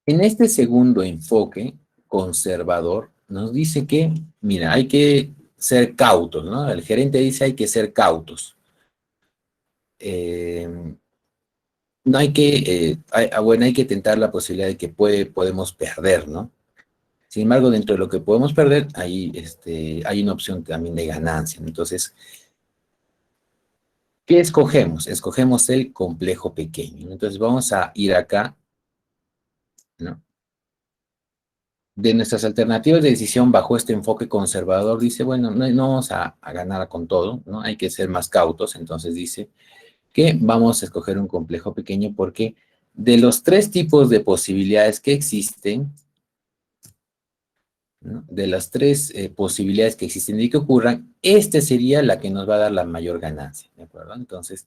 en este segundo enfoque conservador, nos dice que, mira, hay que ser cautos, ¿no? El gerente dice hay que ser cautos. No hay que, bueno, hay que tentar la posibilidad de que podemos perder, ¿no? Sin embargo, dentro de lo que podemos perder, hay una opción también de ganancia. Entonces, ¿qué escogemos? Escogemos el complejo pequeño. Entonces, vamos a ir acá, ¿no? De nuestras alternativas de decisión bajo este enfoque conservador, dice, bueno, no vamos a ganar con todo, ¿no? Hay que ser más cautos. Entonces, dice que vamos a escoger un complejo pequeño porque de los 3 tipos de posibilidades que existen, ¿no? De las 3 posibilidades que existen de que ocurran, esta sería la que nos va a dar la mayor ganancia, ¿de acuerdo? Entonces,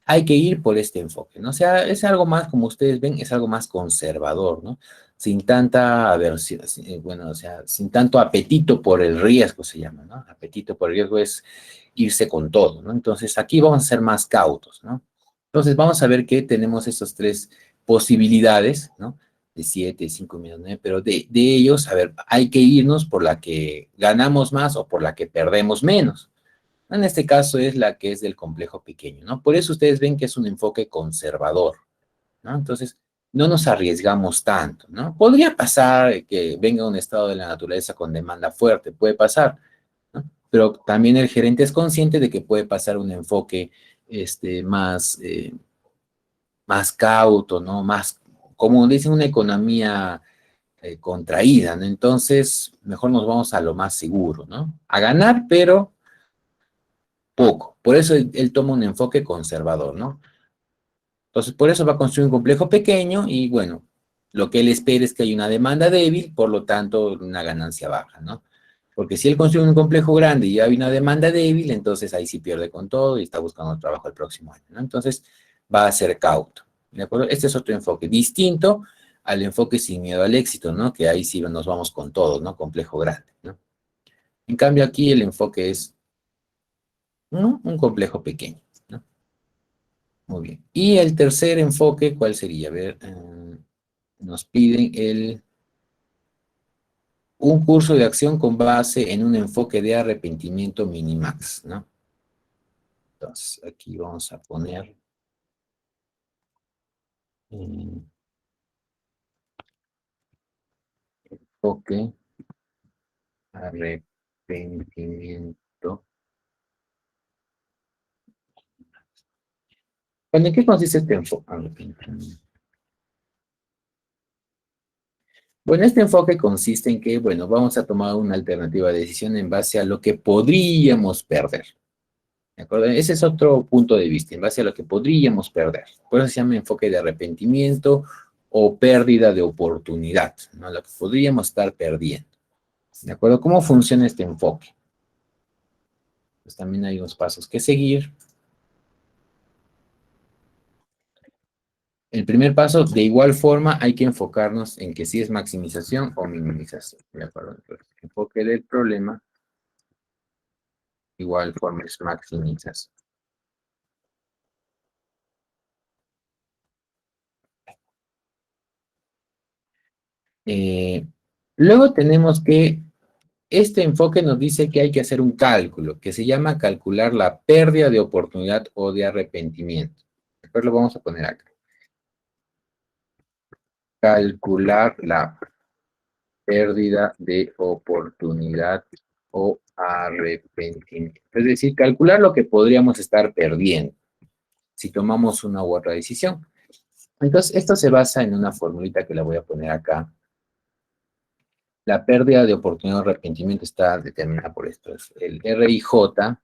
hay que ir por este enfoque, ¿no? O sea, es algo más, como ustedes ven, es algo más conservador, ¿no? Sin tanta aversión, bueno, o sea, sin tanto apetito por el riesgo se llama, ¿no? Apetito por el riesgo es irse con todo, ¿no? Entonces, aquí vamos a ser más cautos, ¿no? Entonces, vamos a ver que tenemos estas 3 posibilidades, ¿no? De 7, 5, 9, pero de ellos, a ver, hay que irnos por la que ganamos más o por la que perdemos menos. En este caso es la que es del complejo pequeño, ¿no? Por eso ustedes ven que es un enfoque conservador, ¿no? Entonces, no nos arriesgamos tanto, ¿no? Podría pasar que venga un estado de la naturaleza con demanda fuerte, puede pasar, ¿no? Pero también el gerente es consciente de que puede pasar un enfoque más cauto, ¿no? Más, como dicen, una economía contraída, ¿no? Entonces, mejor nos vamos a lo más seguro, ¿no? A ganar, pero poco. Por eso él toma un enfoque conservador, ¿no? Entonces, por eso va a construir un complejo pequeño y, bueno, lo que él espera es que haya una demanda débil, por lo tanto, una ganancia baja, ¿no? Porque si él construye un complejo grande y hay una demanda débil, entonces ahí sí pierde con todo y está buscando trabajo el próximo año, ¿no? Entonces, va a ser cauto, ¿de acuerdo? Este es otro enfoque distinto al enfoque sin miedo al éxito, ¿no? Que ahí sí nos vamos con todo, ¿no? Complejo grande, ¿no? En cambio, aquí el enfoque es, ¿no? Un complejo pequeño, ¿no? Muy bien. Y el tercer enfoque, ¿cuál sería? A ver, nos piden un curso de acción con base en un enfoque de arrepentimiento minimax, ¿no? Entonces, aquí vamos a poner enfoque, arrepentimiento. Bueno, ¿en qué consiste este enfoque? Arrepentimiento. Bueno, este enfoque consiste en que, bueno, vamos a tomar una alternativa de decisión en base a lo que podríamos perder. ¿De acuerdo? Ese es otro punto de vista, en base a lo que podríamos perder. Por eso se llama enfoque de arrepentimiento o pérdida de oportunidad, ¿no? Lo que podríamos estar perdiendo. ¿De acuerdo? ¿Cómo funciona este enfoque? Pues también hay unos pasos que seguir. El primer paso, de igual forma, hay que enfocarnos en que si es maximización o minimización. ¿De acuerdo? Entonces, el enfoque del problema, igual forma es maximización. Luego tenemos que, este enfoque nos dice que hay que hacer un cálculo, que se llama calcular la pérdida de oportunidad o de arrepentimiento. Después lo vamos a poner acá. Calcular la pérdida de oportunidad o arrepentimiento. Es decir, calcular lo que podríamos estar perdiendo si tomamos una u otra decisión. Entonces, esto se basa en una formulita que la voy a poner acá. La pérdida de oportunidad o arrepentimiento está determinada por esto. El RIJ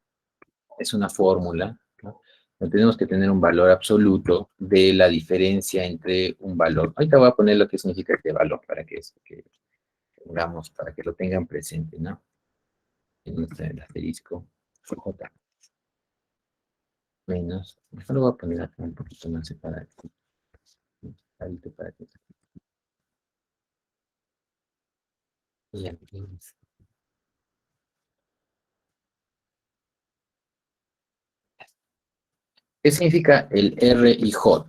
es una fórmula, ¿no? Tenemos que tener un valor absoluto de la diferencia entre un valor. Ahorita voy a poner lo que significa este valor para que tengamos, para que lo tengan presente, ¿no? Tenemos el asterisco J menos. Esto lo voy a poner acá un poquito más separado. Para que. Y aquí. ¿Qué significa el RIJ?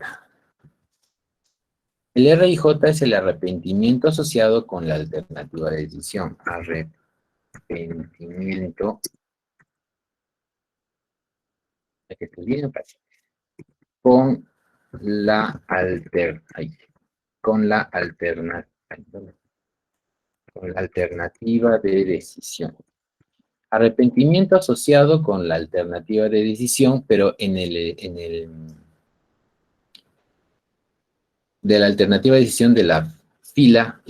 El RIJ es el arrepentimiento asociado con la alternativa de decisión. Arrepentimiento. Que esté bien, con la alternativa de decisión. Arrepentimiento asociado con la alternativa de decisión, pero de la alternativa de decisión de la fila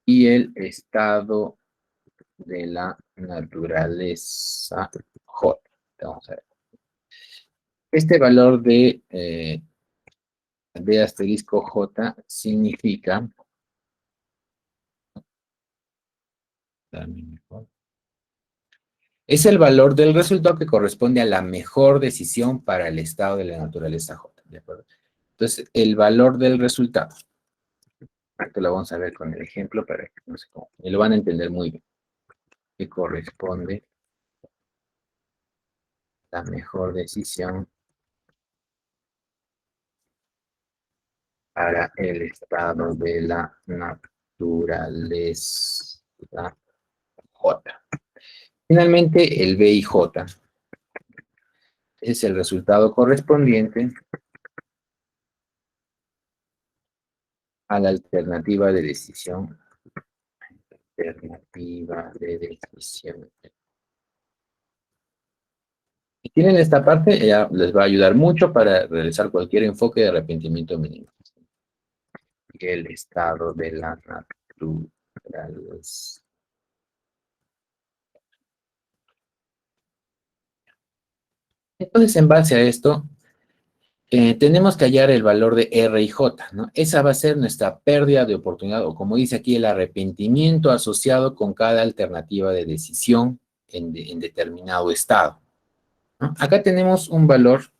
y el estado de la naturaleza J. Vamos a ver. Este valor de asterisco J significa, es el valor del resultado que corresponde a la mejor decisión para el estado de la naturaleza J. ¿De acuerdo? Entonces, el valor del resultado. Esto lo vamos a ver con el ejemplo para que no sé cómo. Y lo van a entender muy bien. Que corresponde a la mejor decisión para el estado de la naturaleza J. Finalmente, el B y J es el resultado correspondiente a la alternativa de decisión. Alternativa de decisión. Si tienen esta parte, ya les va a ayudar mucho para realizar cualquier enfoque de arrepentimiento mínimo. Y el estado de la naturaleza. Entonces, en base a esto, tenemos que hallar el valor de R y J, ¿no? Esa va a ser nuestra pérdida de oportunidad, o como dice aquí, el arrepentimiento asociado con cada alternativa de decisión en determinado estado, ¿no? Acá tenemos un valor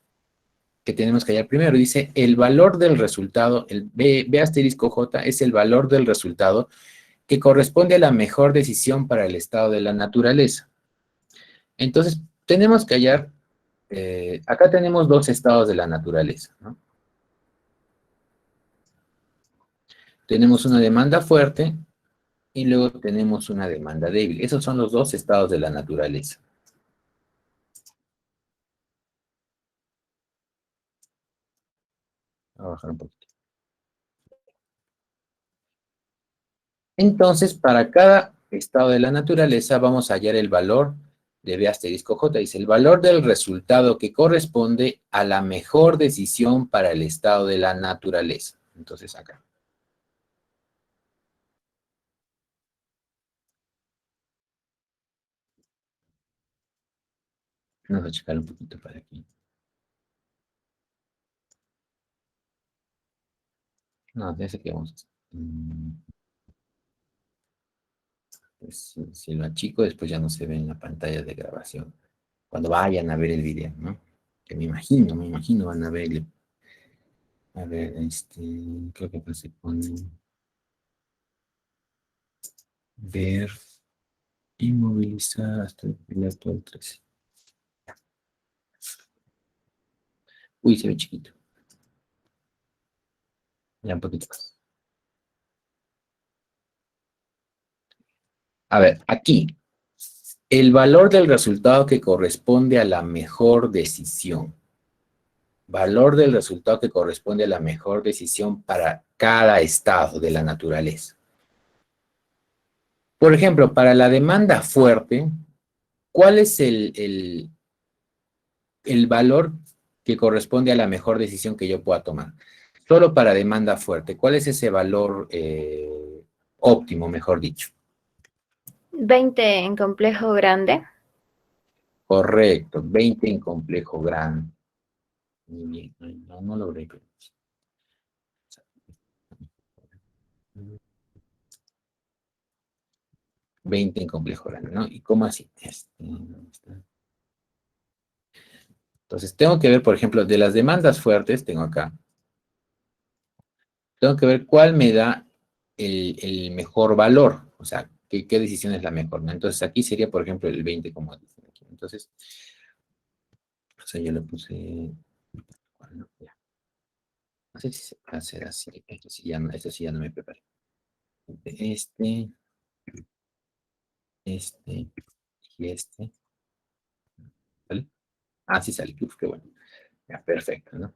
que tenemos que hallar primero. Dice, el valor del resultado, el B asterisco J, es el valor del resultado que corresponde a la mejor decisión para el estado de la naturaleza. Entonces, tenemos que hallar, acá tenemos dos estados de la naturaleza, ¿no? Tenemos una demanda fuerte y luego tenemos una demanda débil. Esos son los dos estados de la naturaleza. Voy a bajar un poquito. Entonces, para cada estado de la naturaleza vamos a hallar el valor de B asterisco J. Dice, el valor del resultado que corresponde a la mejor decisión para el estado de la naturaleza. Entonces, acá. Vamos a checar un poquito para aquí. No, ese que vamos a hacer. Mm, pues, si lo achico, después ya no se ve en la pantalla de grabación. Cuando vayan a ver el video, ¿no? Que me imagino van a ver, a ver, creo que acá se pone ver inmovilizar hasta el actual 13. Uy, se ve chiquito. Ya un poquito más. A ver, aquí, el valor del resultado que corresponde a la mejor decisión. Valor del resultado que corresponde a la mejor decisión para cada estado de la naturaleza. Por ejemplo, para la demanda fuerte, ¿cuál es el valor que corresponde a la mejor decisión que yo pueda tomar? Solo para demanda fuerte, ¿cuál es ese valor óptimo, mejor dicho? 20 en complejo grande. Correcto, 20 en complejo grande. Muy bien, no logré. 20 en complejo grande, ¿no? ¿Y cómo así? Entonces, tengo que ver, por ejemplo, de las demandas fuertes, tengo acá. Tengo que ver cuál me da el mejor valor. O sea, qué decisión es la mejor, ¿no? Entonces, aquí sería, por ejemplo, el 20, como dicen aquí. Entonces, o sea, yo le puse... Bueno, ya. No sé si se puede hacer así. Esto sí ya no me preparé. Este y este. ¿Sale? Ah, sí sale. Uf, qué bueno. Ya, perfecto, ¿no?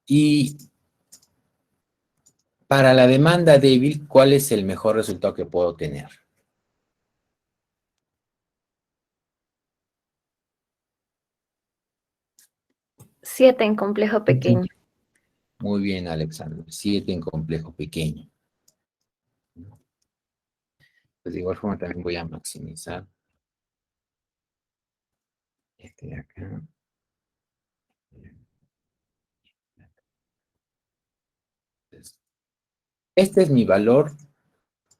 Y para la demanda débil, ¿cuál es el mejor resultado que puedo tener? Siete en complejo pequeño. Muy bien, Alexander. 7 en complejo pequeño. Pues de igual forma también voy a maximizar este de acá. Este es mi valor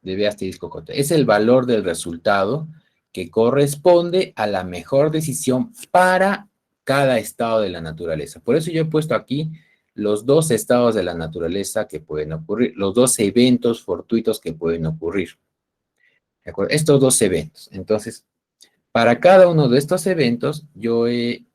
de B asterisco J. Es el valor del resultado que corresponde a la mejor decisión para cada estado de la naturaleza. Por eso yo he puesto aquí los dos estados de la naturaleza que pueden ocurrir, los dos eventos fortuitos que pueden ocurrir. ¿De acuerdo? Estos dos eventos. Entonces, para cada uno de estos eventos, yo he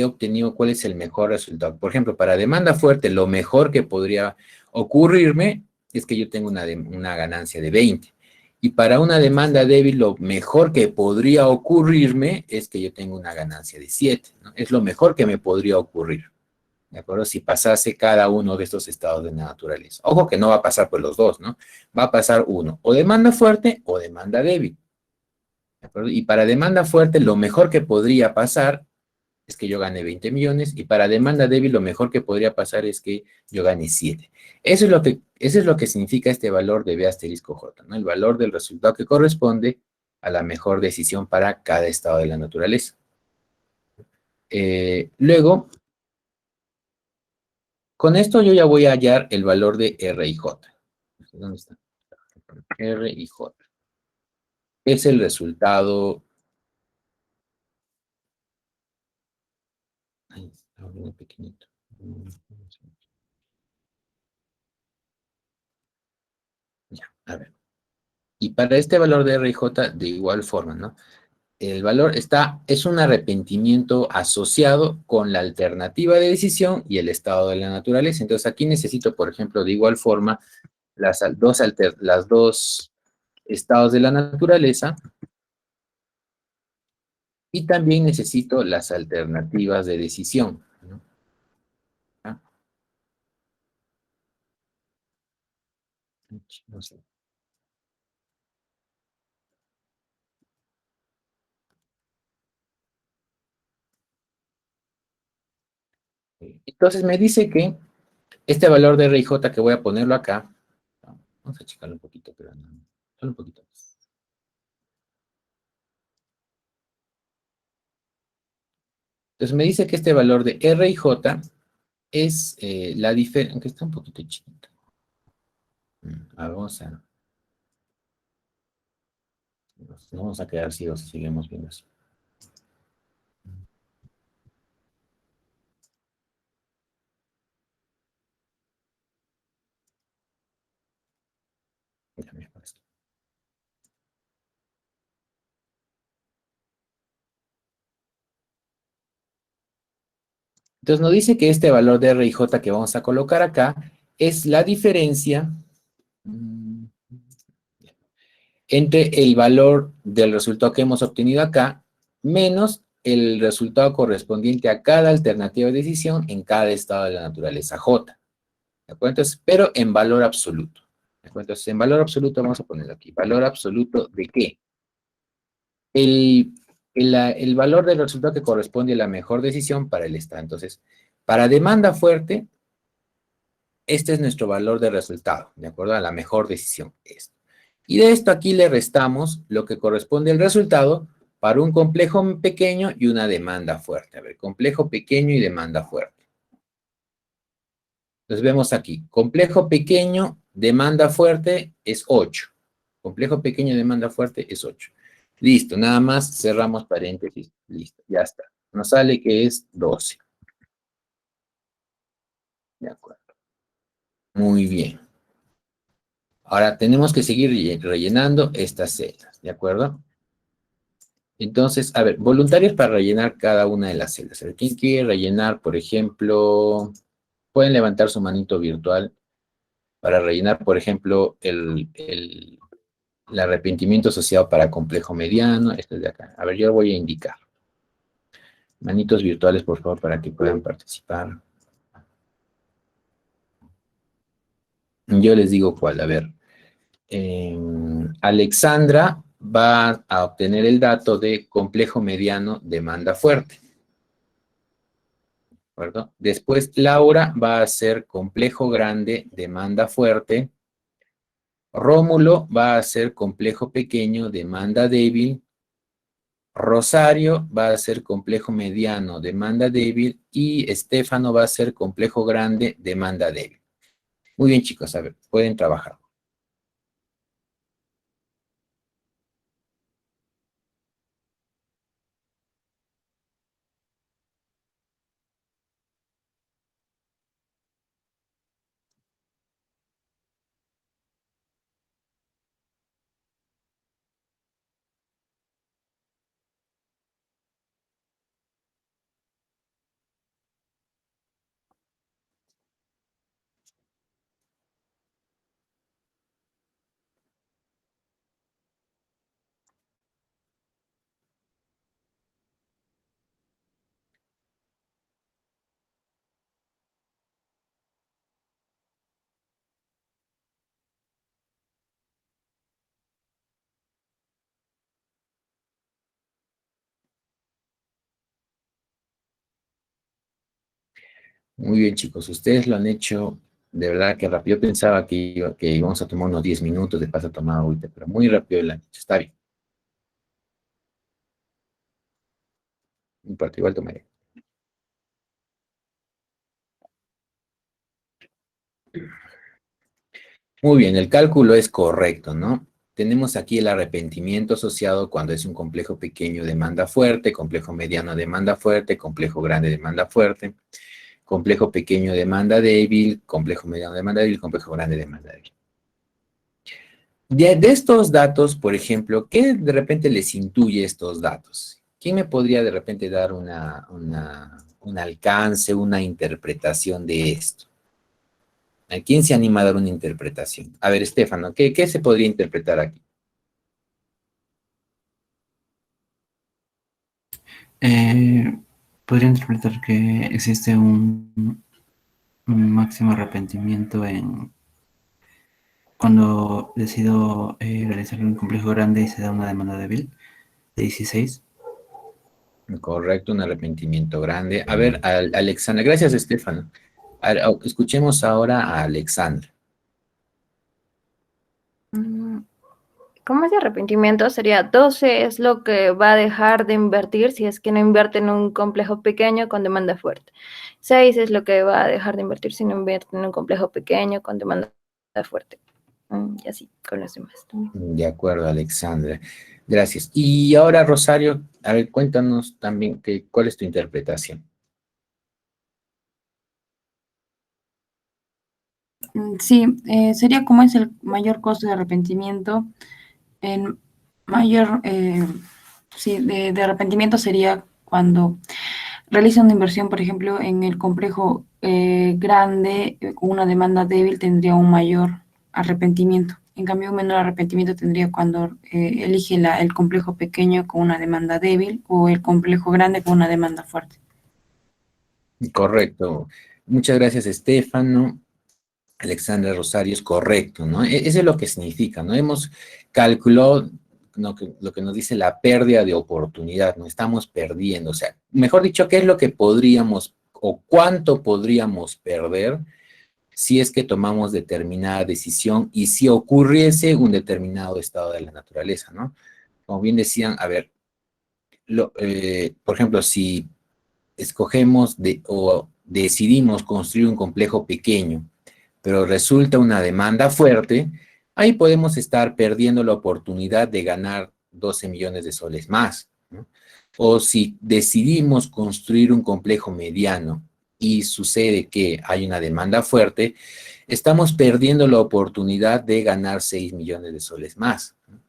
obtenido cuál es el mejor resultado. Por ejemplo, para demanda fuerte, lo mejor que podría ocurrirme es que yo tengo una ganancia de 20. Y para una demanda débil, lo mejor que podría ocurrirme es que yo tengo una ganancia de 7, ¿no? Es lo mejor que me podría ocurrir. ¿De acuerdo? Si pasase cada uno de estos estados de la naturaleza. Ojo que no va a pasar por los dos, ¿no? Va a pasar uno, o demanda fuerte o demanda débil. ¿De acuerdo? Y para demanda fuerte, lo mejor que podría pasar es que yo gane 20 millones y para demanda débil lo mejor que podría pasar es que yo gane 7. Eso es lo que significa este valor de B asterisco J, ¿no? El valor del resultado que corresponde a la mejor decisión para cada estado de la naturaleza. Luego, con esto yo ya voy a hallar el valor de R y J. ¿Dónde está? R y J. Es el resultado... Ay, está bien pequeñito. Ya, a ver. Y para este valor de R y J, de igual forma, ¿no? El valor es un arrepentimiento asociado con la alternativa de decisión y el estado de la naturaleza. Entonces aquí necesito, por ejemplo, de igual forma, las dos estados de la naturaleza y también necesito las alternativas de decisión, ¿no? ¿Ah? No sé. Entonces me dice que este valor de R y J que voy a ponerlo acá, vamos a checarlo un poquito, pero no, solo un poquito más. Entonces me dice que este valor de R y J es la diferencia, aunque está un poquito chiquito. A ver, no vamos a quedar ciegos si seguimos viendo eso. Ya me parece. Entonces nos dice que este valor de R y J que vamos a colocar acá es la diferencia entre el valor del resultado que hemos obtenido acá menos el resultado correspondiente a cada alternativa de decisión en cada estado de la naturaleza J. ¿De acuerdo? Entonces, pero en valor absoluto. ¿De acuerdo? Entonces, en valor absoluto vamos a poner aquí. ¿Valor absoluto de qué? El valor del resultado que corresponde a la mejor decisión para el estado. Entonces, para demanda fuerte, este es nuestro valor de resultado, ¿de acuerdo? A la mejor decisión. Esto. Y de esto aquí le restamos lo que corresponde al resultado para un complejo pequeño y una demanda fuerte. A ver, complejo pequeño y demanda fuerte. Entonces vemos aquí, complejo pequeño, demanda fuerte es 8. Complejo pequeño, demanda fuerte es 8. Listo, nada más cerramos paréntesis. Listo, ya está. Nos sale que es 12. De acuerdo. Muy bien. Ahora tenemos que seguir rellenando estas celdas, ¿de acuerdo? Entonces, a ver, voluntarios para rellenar cada una de las celdas. A ver, ¿quién quiere rellenar, por ejemplo, pueden levantar su manito virtual para rellenar, por ejemplo, el arrepentimiento asociado para complejo mediano? Este es de acá. A ver, yo voy a indicar. Manitos virtuales, por favor, para que puedan participar. Yo les digo cuál, a ver. Alexandra va a obtener el dato de complejo mediano, demanda fuerte. ¿De acuerdo? Después Laura va a hacer complejo grande, demanda fuerte. Rómulo va a hacer complejo pequeño, demanda débil. Rosario va a ser complejo mediano, demanda débil. Y Estefano va a ser complejo grande, demanda débil. Muy bien, chicos, a ver, pueden trabajar. Muy bien, chicos, ustedes lo han hecho de verdad que rápido. Yo pensaba que íbamos a tomar unos 10 minutos, de paso a tomar ahorita, pero muy rápido lo han hecho. Está bien. En parte igual tomaré. Muy bien, el cálculo es correcto, ¿no? Tenemos aquí el arrepentimiento asociado cuando es un complejo pequeño demanda fuerte, complejo mediano demanda fuerte, complejo grande demanda fuerte, complejo pequeño demanda débil, complejo mediano demanda débil, complejo grande demanda débil. De estos datos, por ejemplo, ¿qué de repente les intuye estos datos? ¿Quién me podría de repente dar un alcance, una interpretación de esto? ¿A quién se anima a dar una interpretación? A ver, Estefano, ¿qué se podría interpretar aquí? Eh, Podría interpretar que existe un máximo arrepentimiento en cuando decido realizar un complejo grande y se da una demanda débil de 16. Correcto, un arrepentimiento grande. A ver, Alexandra, gracias, Estefano. Escuchemos ahora a Alexandra. ¿Cómo es de arrepentimiento? Sería 12 es lo que va a dejar de invertir si es que no invierte en un complejo pequeño con demanda fuerte. 6 es lo que va a dejar de invertir si no invierte en un complejo pequeño con demanda fuerte. Y así, con los demás también. De acuerdo, Alexandra. Gracias. Y ahora, Rosario, a ver, cuéntanos también cuál es tu interpretación. Sí, sería como es el mayor costo de arrepentimiento. El mayor, sí, de arrepentimiento sería cuando realiza una inversión, por ejemplo, en el complejo grande, con una demanda débil, tendría un mayor arrepentimiento. En cambio, un menor arrepentimiento tendría cuando elige el complejo pequeño con una demanda débil o el complejo grande con una demanda fuerte. Correcto. Muchas gracias, Estefano. Alexandra Rosario, es correcto, ¿no? Eso es lo que significa, ¿no? Hemos calculado lo que nos dice la pérdida de oportunidad, ¿no? Estamos perdiendo, o sea, mejor dicho, ¿qué es lo que podríamos o cuánto podríamos perder si es que tomamos determinada decisión y si ocurriese un determinado estado de la naturaleza, ¿no? Como bien decían, a ver, por ejemplo, si escogemos o decidimos construir un complejo pequeño, pero resulta una demanda fuerte, ahí podemos estar perdiendo la oportunidad de ganar 12 millones de soles más, ¿no? O si decidimos construir un complejo mediano y sucede que hay una demanda fuerte, estamos perdiendo la oportunidad de ganar 6 millones de soles más, ¿no?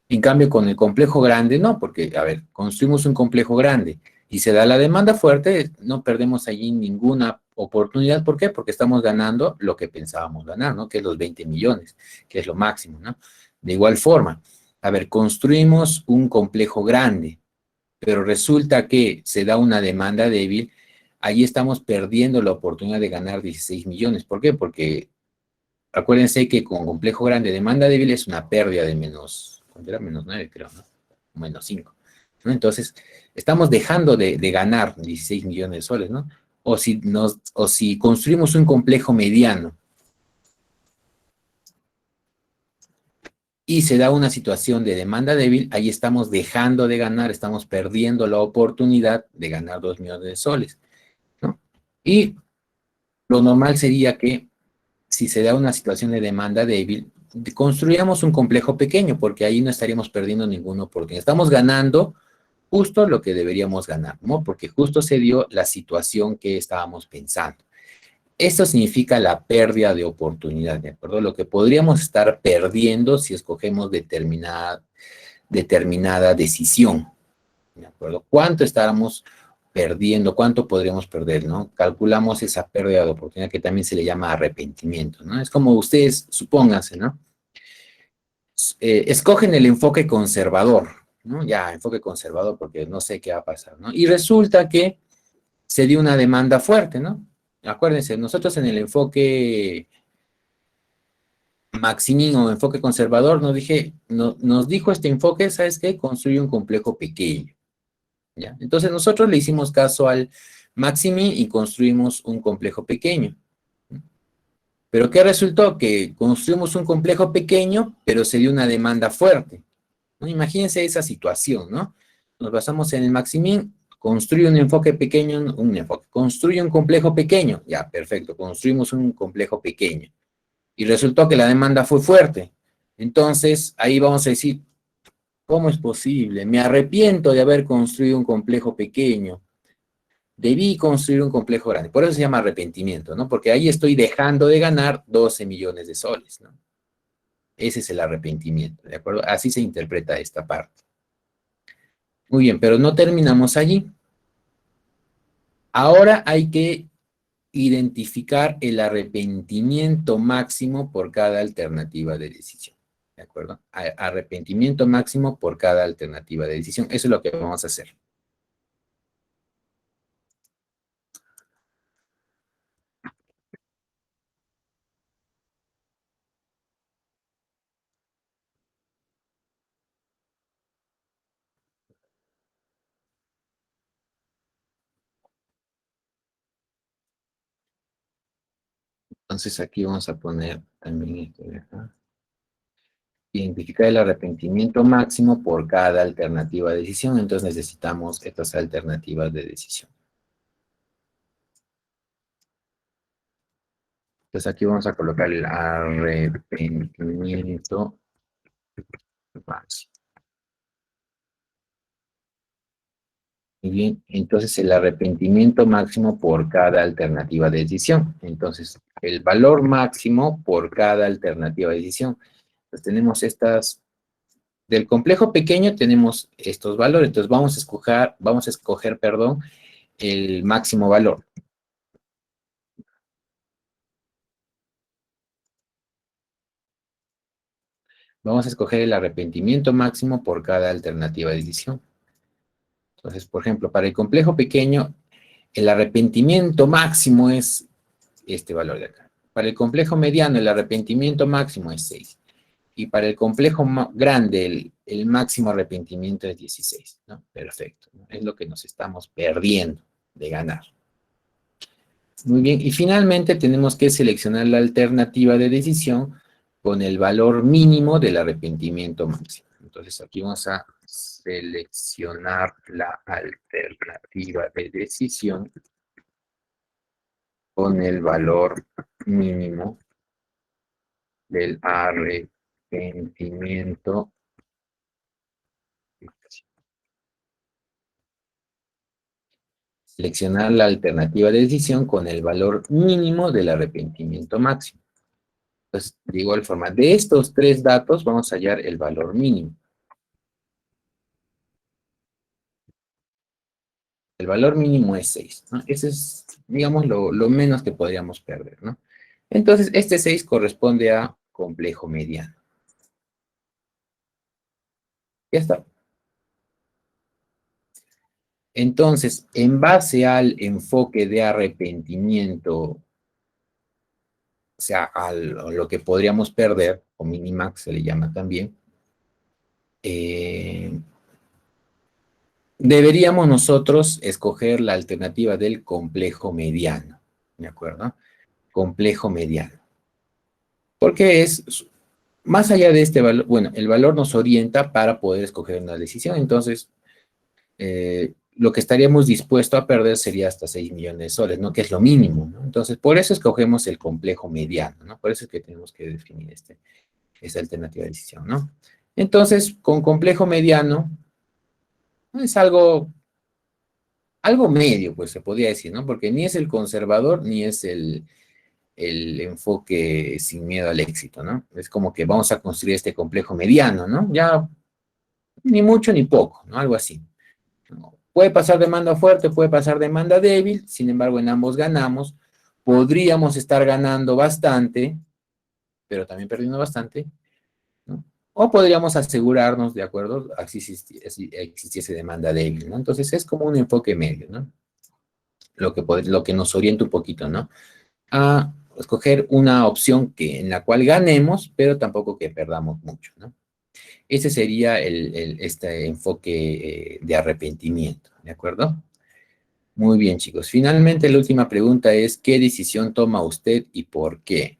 En cambio, con el complejo grande, no, porque, a ver, construimos un complejo grande y se da la demanda fuerte, no perdemos allí ninguna oportunidad. ¿Por qué? Porque estamos ganando lo que pensábamos ganar, ¿no? Que es los 20 millones, que es lo máximo, ¿no? De igual forma, a ver, construimos un complejo grande, pero resulta que se da una demanda débil, allí estamos perdiendo la oportunidad de ganar 16 millones. ¿Por qué? Porque acuérdense que con complejo grande, demanda débil es una pérdida de menos, ¿cuánto era? Menos 9, creo, ¿no? Menos 5, ¿no? Entonces, estamos dejando de ganar 16 millones de soles, ¿no? O si construimos un complejo mediano y se da una situación de demanda débil, ahí estamos dejando de ganar, estamos perdiendo la oportunidad de ganar 2 millones de soles, ¿no? Y lo normal sería que si se da una situación de demanda débil, construyamos un complejo pequeño, porque ahí no estaríamos perdiendo ninguna oportunidad. Estamos ganando justo lo que deberíamos ganar, ¿no? Porque justo se dio la situación que estábamos pensando. Esto significa la pérdida de oportunidad, ¿de acuerdo? Lo que podríamos estar perdiendo si escogemos determinada decisión, ¿de acuerdo? ¿Cuánto estábamos perdiendo? ¿Cuánto podríamos perder, no? Calculamos esa pérdida de oportunidad que también se le llama arrepentimiento, ¿no? Es como ustedes, supónganse, ¿no? Escogen el enfoque conservador, ¿no? Ya, enfoque conservador porque no sé qué va a pasar, ¿no? Y resulta que se dio una demanda fuerte, ¿no? Acuérdense, nosotros en el enfoque Maximin o enfoque conservador nos dijo este enfoque, ¿sabes qué? Construye un complejo pequeño, ¿ya? Entonces nosotros le hicimos caso al Maximin y construimos un complejo pequeño. Pero ¿qué resultó? Que construimos un complejo pequeño, pero se dio una demanda fuerte, ¿no? Imagínense esa situación, ¿no? Nos basamos en el Maximin, construye un enfoque pequeño, construye un complejo pequeño, ya, perfecto, construimos un complejo pequeño. Y resultó que la demanda fue fuerte. Entonces, ahí vamos a decir, ¿cómo es posible? Me arrepiento de haber construido un complejo pequeño. Debí construir un complejo grande. Por eso se llama arrepentimiento, ¿no? Porque ahí estoy dejando de ganar 12 millones de soles, ¿no? Ese es el arrepentimiento, ¿de acuerdo? Así se interpreta esta parte. Muy bien, pero no terminamos allí. Ahora hay que identificar el arrepentimiento máximo por cada alternativa de decisión, ¿de acuerdo? Arrepentimiento máximo por cada alternativa de decisión. Eso es lo que vamos a hacer. Entonces aquí vamos a poner también esto de acá. Identificar el arrepentimiento máximo por cada alternativa de decisión. Entonces necesitamos estas alternativas de decisión. Entonces aquí vamos a colocar el arrepentimiento máximo. Muy bien, entonces el arrepentimiento máximo por cada alternativa de decisión. Entonces, el valor máximo por cada alternativa de decisión. Entonces tenemos estas, del complejo pequeño tenemos estos valores. Entonces vamos a escoger, perdón, el máximo valor. Vamos a escoger el arrepentimiento máximo por cada alternativa de decisión. Entonces, por ejemplo, para el complejo pequeño, el arrepentimiento máximo es este valor de acá. Para el complejo mediano, el arrepentimiento máximo es 6. Y para el complejo grande, el máximo arrepentimiento es 16. ¿No? Perfecto. ¿No? Es lo que nos estamos perdiendo de ganar. Muy bien. Y finalmente tenemos que seleccionar la alternativa de decisión con el valor mínimo del arrepentimiento máximo. Entonces aquí vamos a seleccionar la alternativa de decisión con el valor mínimo del arrepentimiento. Seleccionar la alternativa de decisión con el valor mínimo del arrepentimiento máximo. Entonces, de igual forma, de estos tres datos vamos a hallar el valor mínimo. El valor mínimo es 6, ¿no? Ese es, digamos, lo menos que podríamos perder, ¿no? Entonces, este 6 corresponde a complejo mediano. Ya está. Entonces, en base al enfoque de arrepentimiento, o sea, a lo que podríamos perder, o minimax se le llama también, deberíamos nosotros escoger la alternativa del complejo mediano, ¿de acuerdo? Complejo mediano. Porque es, más allá de este valor, bueno, el valor nos orienta para poder escoger una decisión, entonces, lo que estaríamos dispuestos a perder sería hasta 6 millones de soles, ¿no? Que es lo mínimo, ¿no? Entonces, por eso escogemos el complejo mediano, ¿no? Por eso es que tenemos que definir esta alternativa de decisión, ¿no? Entonces, con complejo mediano, es algo medio, pues se podría decir, ¿no? Porque ni es el conservador, ni es el enfoque sin miedo al éxito, ¿no? Es como que vamos a construir este complejo mediano, ¿no? Ya ni mucho ni poco, ¿no? Algo así. ¿No? Puede pasar demanda fuerte, puede pasar demanda débil, sin embargo, en ambos ganamos. Podríamos estar ganando bastante, pero también perdiendo bastante, ¿no? O podríamos asegurarnos, ¿de acuerdo? Así si existiese demanda débil, ¿no? Entonces es como un enfoque medio, ¿no? Lo que nos orienta un poquito, ¿no? A escoger una opción en la cual ganemos, pero tampoco que perdamos mucho, ¿no? Ese sería este enfoque de arrepentimiento, ¿de acuerdo? Muy bien, chicos. Finalmente, la última pregunta es, ¿qué decisión toma usted y por qué?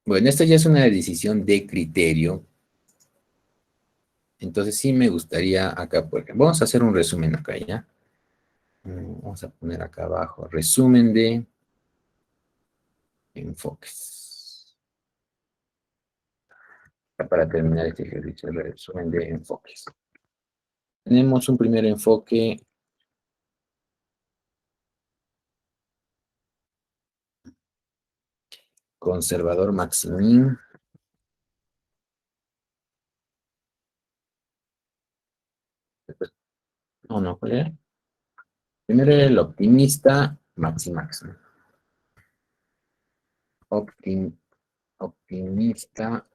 Bueno, esta ya es una decisión de criterio. Entonces sí me gustaría acá, por ejemplo, vamos a hacer un resumen acá, ¿ya? Vamos a poner acá abajo, resumen de enfoques. Para terminar este ejercicio, el resumen de enfoques. Tenemos un primer enfoque conservador Maximin. No, ¿cuál era? Primero era el optimista Maximax, ¿no? Optimista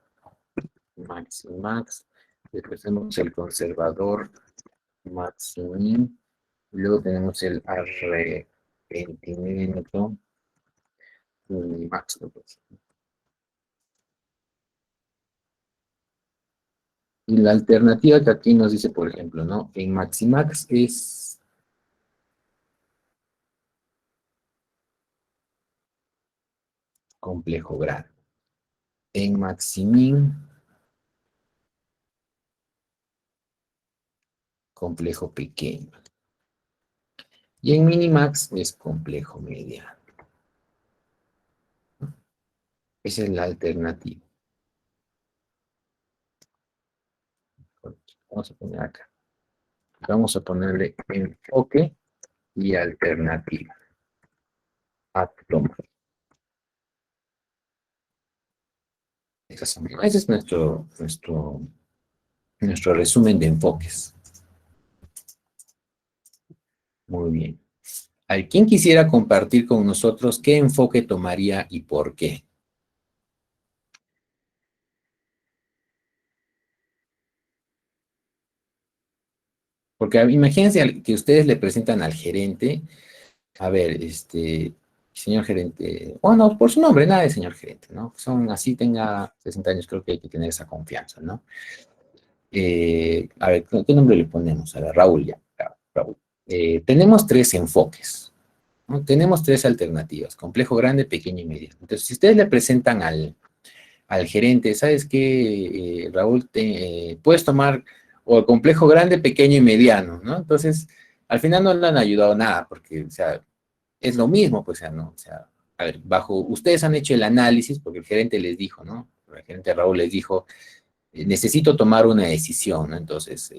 Maximax. Después tenemos el conservador Maximin. Luego tenemos el arrepentimiento Max. Pues. Y la alternativa que aquí nos dice, por ejemplo, ¿no? En Maximax es complejo grande. En Maximin, complejo pequeño. Y en Minimax es complejo mediano. Esa es la alternativa. Vamos a poner acá. Vamos a ponerle enfoque y alternativa a tomar. Ese es nuestro resumen de enfoques. Muy bien. ¿Quién quisiera compartir con nosotros qué enfoque tomaría y por qué? Porque imagínense que ustedes le presentan al gerente, a ver, señor gerente, bueno, por su nombre, nada de señor gerente, ¿no? Son así, tenga 60 años, creo que hay que tener esa confianza, ¿no? A ver, ¿qué nombre le ponemos? A ver, Raúl, ya, Raúl. Tenemos 3 enfoques, ¿no? Tenemos 3 alternativas, complejo, grande, pequeño y mediano. Entonces, si ustedes le presentan al gerente, ¿sabes qué, Raúl? Puedes tomar o el complejo grande, pequeño y mediano, ¿no? Entonces, al final no le han ayudado nada, porque, o sea, es lo mismo, pues, o sea, no, o sea, a ver, ustedes han hecho el análisis, porque el gerente les dijo, ¿no? El gerente Raúl les dijo, necesito tomar una decisión, ¿no? Entonces,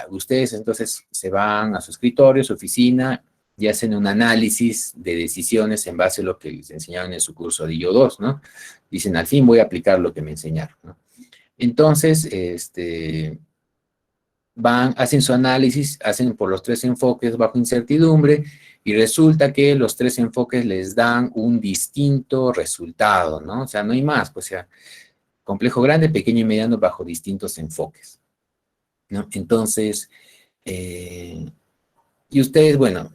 ustedes entonces se van a su escritorio, su oficina, y hacen un análisis de decisiones en base a lo que les enseñaron en su curso de IO2, ¿no? Dicen, al fin voy a aplicar lo que me enseñaron, ¿no? Entonces, hacen su análisis, hacen por los 3 enfoques bajo incertidumbre, y resulta que los 3 enfoques les dan un distinto resultado, ¿no? O sea, no hay más, pues, o sea, complejo grande, pequeño y mediano bajo distintos enfoques, ¿no? Entonces, y ustedes, bueno,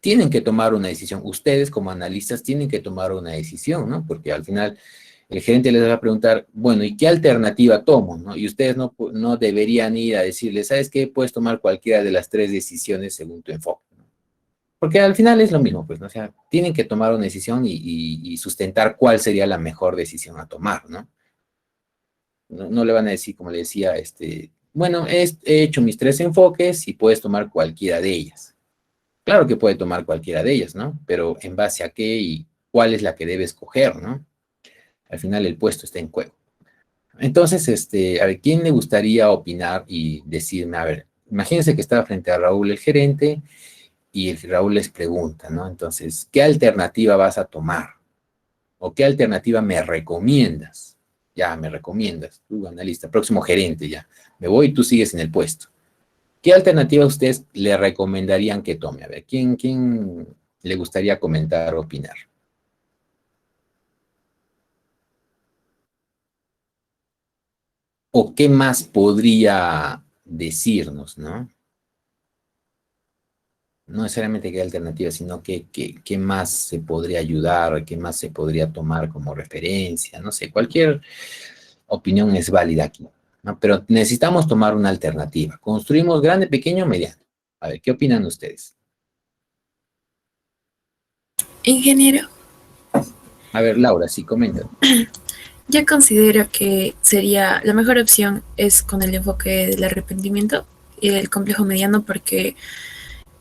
tienen que tomar una decisión. Ustedes como analistas tienen que tomar una decisión, ¿no? Porque al final el gerente les va a preguntar, bueno, ¿y qué alternativa tomo, no? Y ustedes no deberían ir a decirle, ¿sabes qué? Puedes tomar cualquiera de las 3 decisiones según tu enfoque, ¿no? Porque al final es lo mismo, pues, ¿no? O sea, tienen que tomar una decisión y sustentar cuál sería la mejor decisión a tomar, ¿no? No le van a decir, como le decía, bueno, he hecho mis 3 enfoques y puedes tomar cualquiera de ellas. Claro que puede tomar cualquiera de ellas, ¿no? Pero en base a qué y cuál es la que debe escoger, ¿no? Al final el puesto está en juego. Entonces, a ver, ¿quién le gustaría opinar y decirme, a ver, imagínense que está frente a Raúl el gerente y el Raúl les pregunta, ¿no? Entonces, ¿qué alternativa vas a tomar? ¿O qué alternativa me recomiendas? Ya, me recomiendas, tú analista, próximo gerente, ya. Me voy y tú sigues en el puesto. ¿Qué alternativa ustedes le recomendarían que tome? A ver, ¿quién le gustaría comentar o opinar? ¿O qué más podría decirnos, no? No necesariamente qué alternativa, sino qué más se podría ayudar, qué más se podría tomar como referencia, no sé, cualquier opinión es válida aquí, ¿no? Pero necesitamos tomar una alternativa. Construimos grande, pequeño, mediano. A ver, ¿qué opinan ustedes? Ingeniero, A ver, Laura, sí, comenta. yo considero que sería la mejor opción es con el enfoque del arrepentimiento y el complejo mediano porque,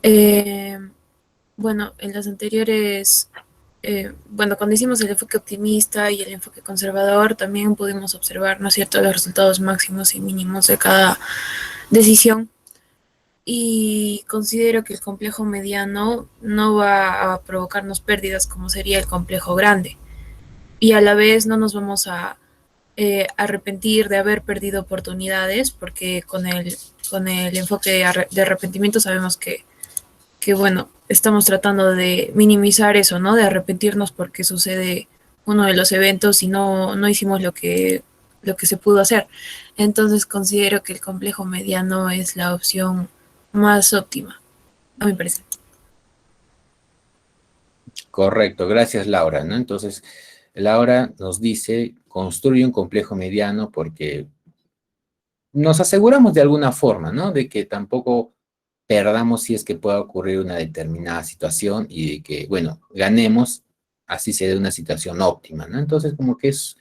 eh, bueno, en las anteriores, bueno, cuando hicimos el enfoque optimista y el enfoque conservador, también pudimos observar, ¿no es cierto?, los resultados máximos y mínimos de cada decisión. Y considero que el complejo mediano no va a provocarnos pérdidas como sería el complejo grande. Y a la vez no nos vamos a arrepentir de haber perdido oportunidades, porque con el enfoque de arrepentimiento sabemos que, bueno, estamos tratando de minimizar eso, ¿no? De arrepentirnos porque sucede uno de los eventos y no hicimos lo que se pudo hacer. Entonces considero que el complejo mediano es la opción más óptima, a mi parecer. Correcto, gracias Laura, ¿no? Entonces, Laura nos dice, construye un complejo mediano porque nos aseguramos de alguna forma, ¿no? De que tampoco perdamos si es que pueda ocurrir una determinada situación y de que, bueno, ganemos, así se dé una situación óptima, ¿no? Entonces, como que es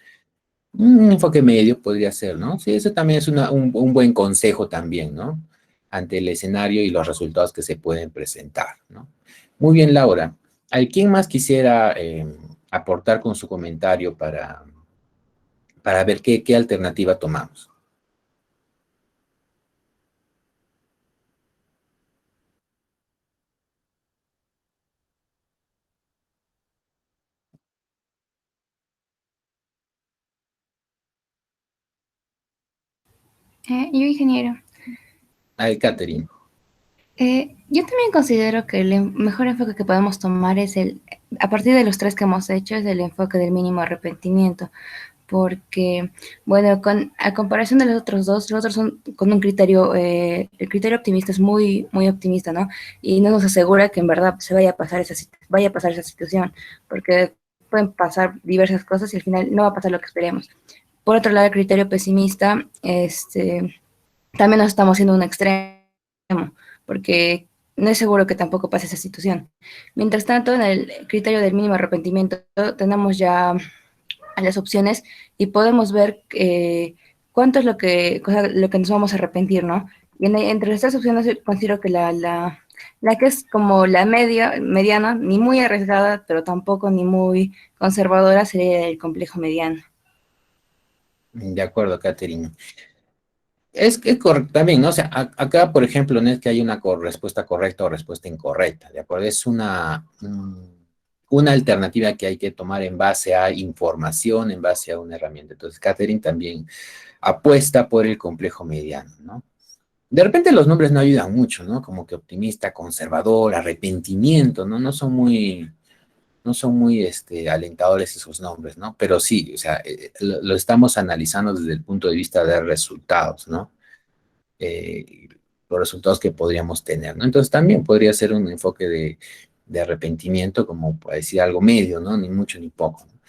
un enfoque medio podría ser, ¿no? Sí, eso también es un buen consejo también, ¿no? ante el escenario y los resultados que se pueden presentar, ¿no? Muy bien, Laura. ¿Alguien más quisiera aportar con su comentario para ver qué alternativa tomamos? Yo, ingeniero. Ay, Catherine. Yo también considero que el mejor enfoque que podemos tomar es a partir de los tres que hemos hecho, es el enfoque del mínimo arrepentimiento, porque, bueno, a comparación de los otros dos, los otros son con un criterio, el criterio optimista es muy, muy optimista, ¿no? Y no nos asegura que en verdad se vaya a pasar esa situación, porque pueden pasar diversas cosas y al final no va a pasar lo que esperemos. Por otro lado, el criterio pesimista, también nos estamos haciendo un extremo, porque no es seguro que tampoco pase esa situación. Mientras tanto, en el criterio del mínimo arrepentimiento tenemos ya las opciones y podemos ver cuánto es lo que nos vamos a arrepentir, ¿no? Y entre las tres opciones considero que la que es como la mediana, ni muy arriesgada, pero tampoco ni muy conservadora, sería el complejo mediano. De acuerdo, Catherine. Es que correcto también, ¿no? O sea, acá, por ejemplo, no es que haya una respuesta correcta o respuesta incorrecta, ¿de acuerdo? Es una alternativa que hay que tomar en base a información, en base a una herramienta. Entonces, Catherine también apuesta por el complejo mediano, ¿no? De repente los nombres no ayudan mucho, ¿no? Como que optimista, conservador, arrepentimiento, ¿no? No son muy alentadores esos nombres, ¿no? Pero sí, o sea, lo estamos analizando desde el punto de vista de resultados, ¿no? Eh, los resultados que podríamos tener, ¿no? Entonces también podría ser un enfoque de arrepentimiento, como para decir algo medio, ¿no? Ni mucho ni poco, ¿no?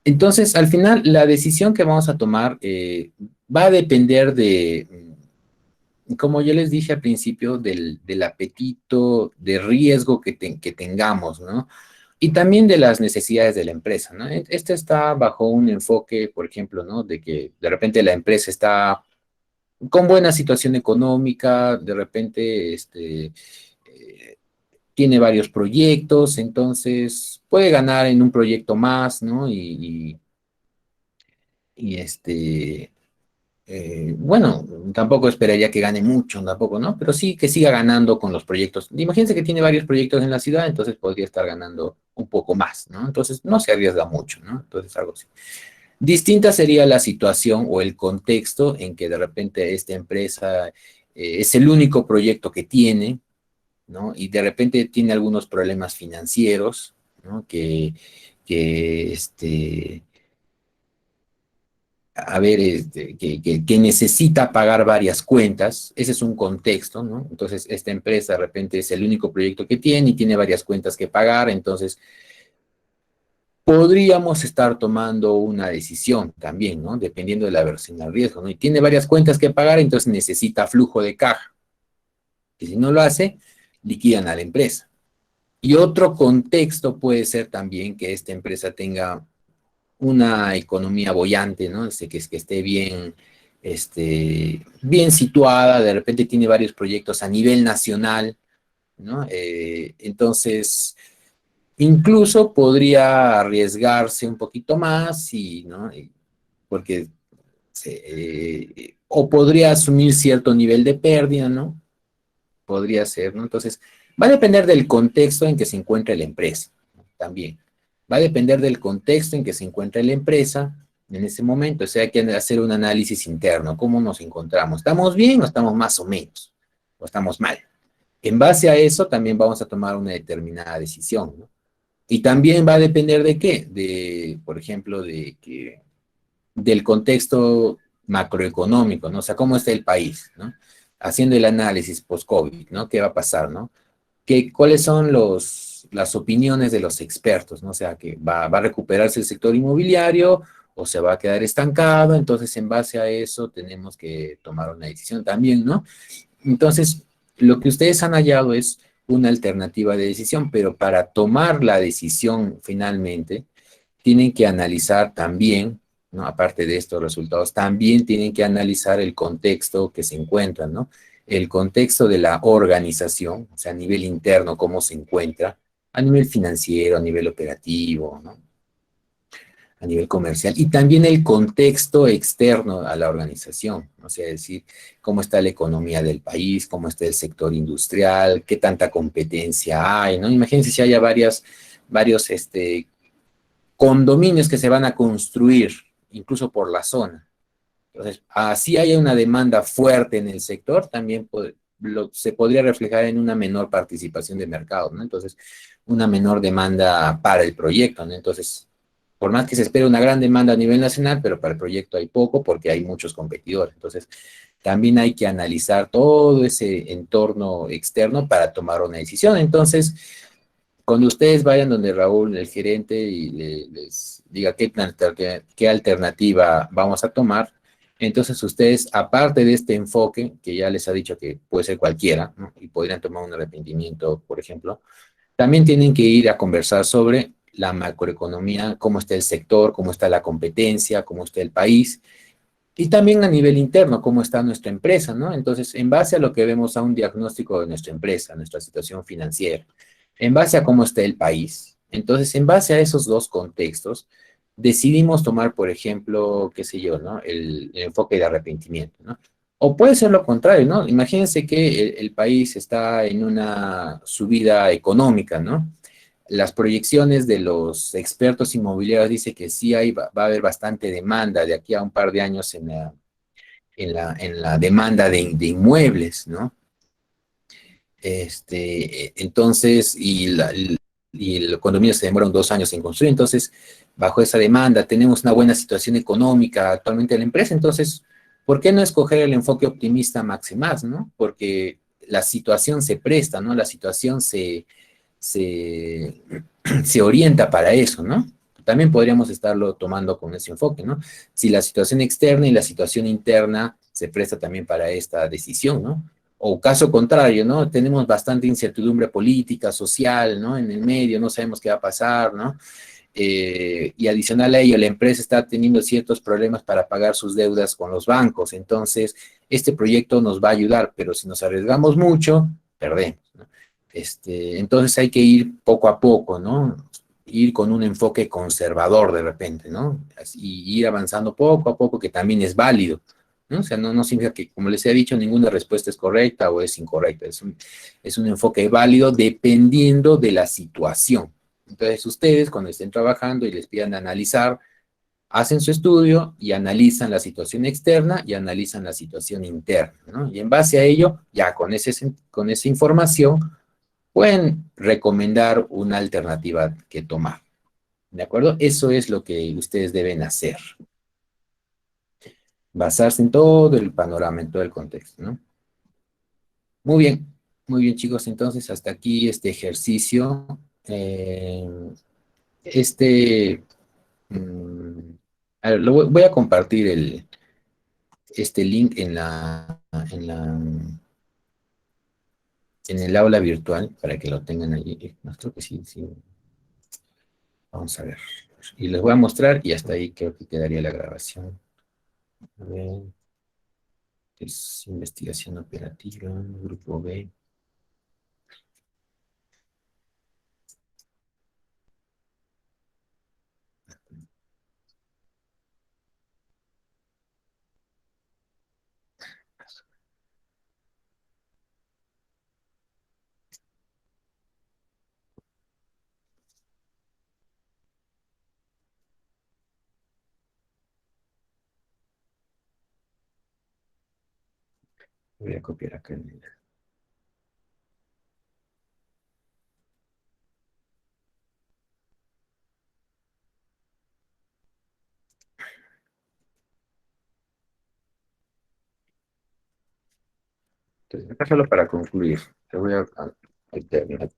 Entonces, al final, la decisión que vamos a tomar va a depender como yo les dije al principio, del apetito de riesgo que tengamos, ¿no? Y también de las necesidades de la empresa, ¿no? Este está bajo un enfoque, por ejemplo, ¿no? De que de repente la empresa está con buena situación económica, de repente tiene varios proyectos, entonces puede ganar en un proyecto más, ¿no? Y bueno, tampoco esperaría que gane mucho, tampoco, ¿no? Pero sí que siga ganando con los proyectos. Imagínense que tiene varios proyectos en la ciudad, entonces podría estar ganando un poco más, ¿no? Entonces no se arriesga mucho, ¿no? Entonces algo así. Distinta sería la situación o el contexto en que de repente esta empresa es el único proyecto que tiene, ¿no? Y de repente tiene algunos problemas financieros, ¿no? Que a ver, que necesita pagar varias cuentas, ese es un contexto, ¿no? Entonces, esta empresa de repente es el único proyecto que tiene y tiene varias cuentas que pagar, entonces podríamos estar tomando una decisión también, ¿no? Dependiendo de la versión al riesgo, ¿no? Y tiene varias cuentas que pagar, entonces necesita flujo de caja, que si no lo hace, liquidan a la empresa. Y otro contexto puede ser también que esta empresa tenga una economía boyante, ¿no? Que esté bien situada, de repente tiene varios proyectos a nivel nacional, ¿no? Entonces, incluso podría arriesgarse un poquito más ¿no? Porque o podría asumir cierto nivel de pérdida, ¿no? Podría ser, ¿no? Entonces, va a depender del contexto en que se encuentre la empresa, ¿no? También. Va a depender del contexto en que se encuentre la empresa en ese momento. O sea, hay que hacer un análisis interno. ¿Cómo nos encontramos? ¿Estamos bien o estamos más o menos? ¿O estamos mal? En base a eso, también vamos a tomar una determinada decisión, ¿no? Y también va a depender de qué, por ejemplo, del contexto macroeconómico, ¿no? O sea, cómo está el país, ¿no? Haciendo el análisis post-COVID, ¿no? ¿Qué va a pasar, no? ¿Cuáles son las opiniones de los expertos, ¿no? O sea, que va a recuperarse el sector inmobiliario o se va a quedar estancado, entonces en base a eso tenemos que tomar una decisión también, ¿no? Entonces, lo que ustedes han hallado es una alternativa de decisión, pero para tomar la decisión finalmente, tienen que analizar también, ¿no? Aparte de estos resultados, también tienen que analizar el contexto que se encuentran, ¿no? el contexto de la organización, o sea, a nivel interno, cómo se encuentra, a nivel financiero, a nivel operativo, ¿no? A nivel comercial, y también el contexto externo a la organización, o sea, es decir, cómo está la economía del país, cómo está el sector industrial, qué tanta competencia hay, ¿no? Imagínense si haya varios condominios que se van a construir, incluso por la zona. Entonces, así haya una demanda fuerte en el sector, también se podría reflejar en una menor participación de mercado, ¿no? Entonces, una menor demanda para el proyecto, ¿no? Entonces, por más que se espere una gran demanda a nivel nacional, pero para el proyecto hay poco porque hay muchos competidores. Entonces, también hay que analizar todo ese entorno externo para tomar una decisión. Entonces, cuando ustedes vayan donde Raúl, el gerente, y les diga qué alternativa vamos a tomar, entonces ustedes, aparte de este enfoque, que ya les ha dicho que puede ser cualquiera, ¿no? Y podrían tomar un arrepentimiento, por ejemplo, también tienen que ir a conversar sobre la macroeconomía, cómo está el sector, cómo está la competencia, cómo está el país, y también a nivel interno, cómo está nuestra empresa, ¿no? Entonces, en base a lo que vemos a un diagnóstico de nuestra empresa, nuestra situación financiera, en base a cómo está el país, entonces, en base a esos dos contextos, decidimos tomar, por ejemplo, qué sé yo, ¿no? El enfoque de arrepentimiento, ¿no? O puede ser lo contrario, ¿no? Imagínense que el país está en una subida económica, ¿no? Las proyecciones de los expertos inmobiliarios dicen que sí va a haber bastante demanda de aquí a un par de años en la demanda de inmuebles, ¿no? Entonces, y el condominio se demora 2 años en construir, entonces, bajo esa demanda, tenemos una buena situación económica actualmente en la empresa, entonces, ¿por qué no escoger el enfoque optimista más, ¿no? Porque la situación se presta, ¿no? La situación se, se orienta para eso, ¿no? También podríamos estarlo tomando con ese enfoque, ¿no? Si la situación externa y la situación interna se presta también para esta decisión, ¿no? O caso contrario, ¿no? Tenemos bastante incertidumbre política, social, ¿no? En el medio, no sabemos qué va a pasar, ¿no? Y adicional a ello, la empresa está teniendo ciertos problemas para pagar sus deudas con los bancos. Entonces, este proyecto nos va a ayudar, pero si nos arriesgamos mucho, perdemos, ¿no? Entonces hay que ir poco a poco, ¿no? Ir con un enfoque conservador de repente, ¿no? Y ir avanzando poco a poco, que también es válido, ¿no? O sea, no significa que, como les he dicho, ninguna respuesta es correcta o es incorrecta. Es un enfoque válido dependiendo de la situación. Entonces, ustedes, cuando estén trabajando y les pidan analizar, hacen su estudio y analizan la situación externa y analizan la situación interna, ¿no? Y en base a ello, ya con esa información, pueden recomendar una alternativa que tomar. ¿De acuerdo? Eso es lo que ustedes deben hacer. Basarse en todo el panorama, en todo el contexto, ¿no? Muy bien, chicos. Entonces, hasta aquí este ejercicio. Este, mm, a ver, voy a compartir este link en el aula virtual para que lo tengan allí. No, creo que sí, sí. Vamos a ver. Y les voy a mostrar y hasta ahí creo que quedaría la grabación. A ver. Es investigación operativa, grupo B. Voy a copiar acá. Entonces, acá solo para concluir. Te voy a terminar.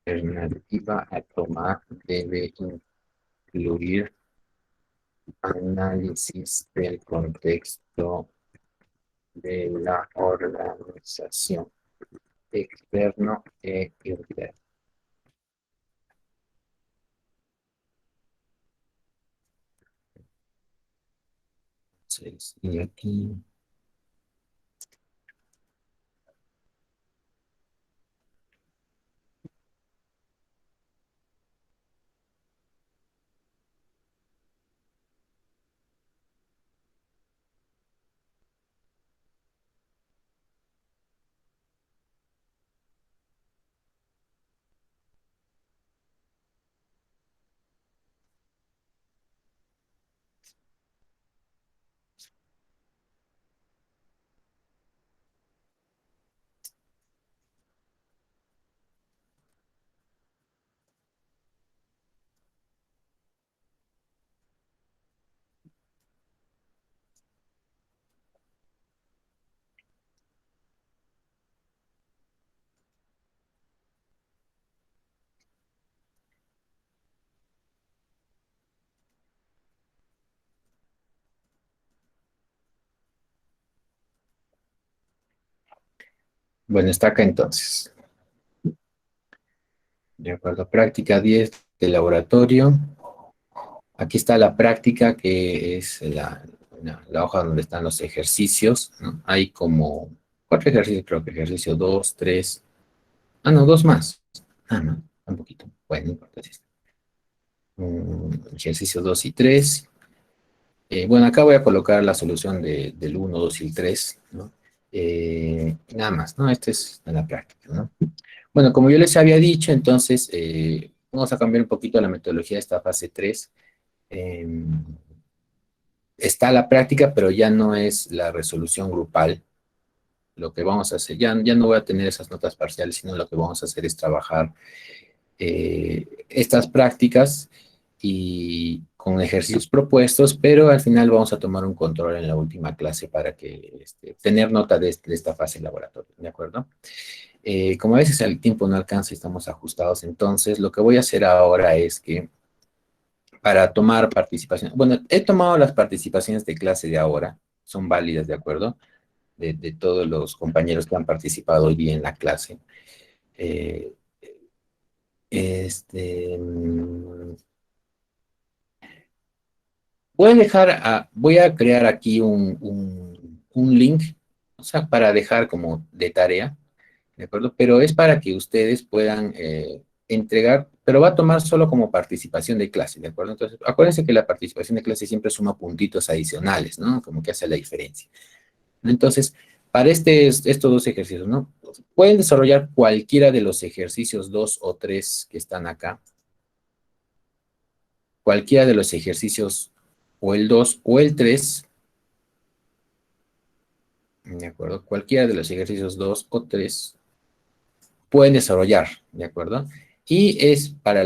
Alternativa a tomar debe incluir análisis del contexto de la organización externo e interno. Entonces, y aquí. Bueno, está acá entonces. De acuerdo, práctica 10 de laboratorio. Aquí está la práctica, que es la hoja donde están los ejercicios, ¿no? Hay como 4 ejercicios, creo que ejercicio 2, 3. Ah, no, 2 más. Ah, no, un poquito. Bueno, no importa. Ejercicio 2 y 3. Bueno, acá voy a colocar la solución del 1, 2 y el 3, ¿no? Nada más, ¿no? Esta es la práctica, ¿no? Bueno, como yo les había dicho, entonces vamos a cambiar un poquito la metodología de esta fase 3. Está la práctica, pero ya no es la resolución grupal. Lo que vamos a hacer, ya no voy a tener esas notas parciales, sino lo que vamos a hacer es trabajar estas prácticas y con ejercicios propuestos, pero al final vamos a tomar un control en la última clase para que tener nota de esta fase de laboratorio, ¿de acuerdo? Como a veces el tiempo no alcanza y estamos ajustados, entonces lo que voy a hacer ahora es que para tomar participación, bueno, he tomado las participaciones de clase de ahora, son válidas, ¿de acuerdo? De todos los compañeros que han participado hoy día en la clase. Eh, este, mm, voy a crear aquí un link, o sea, para dejar como de tarea, ¿de acuerdo? Pero es para que ustedes puedan entregar, pero va a tomar solo como participación de clase, ¿de acuerdo? Entonces, acuérdense que la participación de clase siempre suma puntitos adicionales, ¿no? Como que hace la diferencia. Entonces, para estos 2 ejercicios, ¿no? Pueden desarrollar cualquiera de los ejercicios 2 o 3 que están acá. Cualquiera de los ejercicios, o el 2 o el 3, ¿de acuerdo? Cualquiera de los ejercicios 2 o 3 pueden desarrollar, ¿de acuerdo? Y es para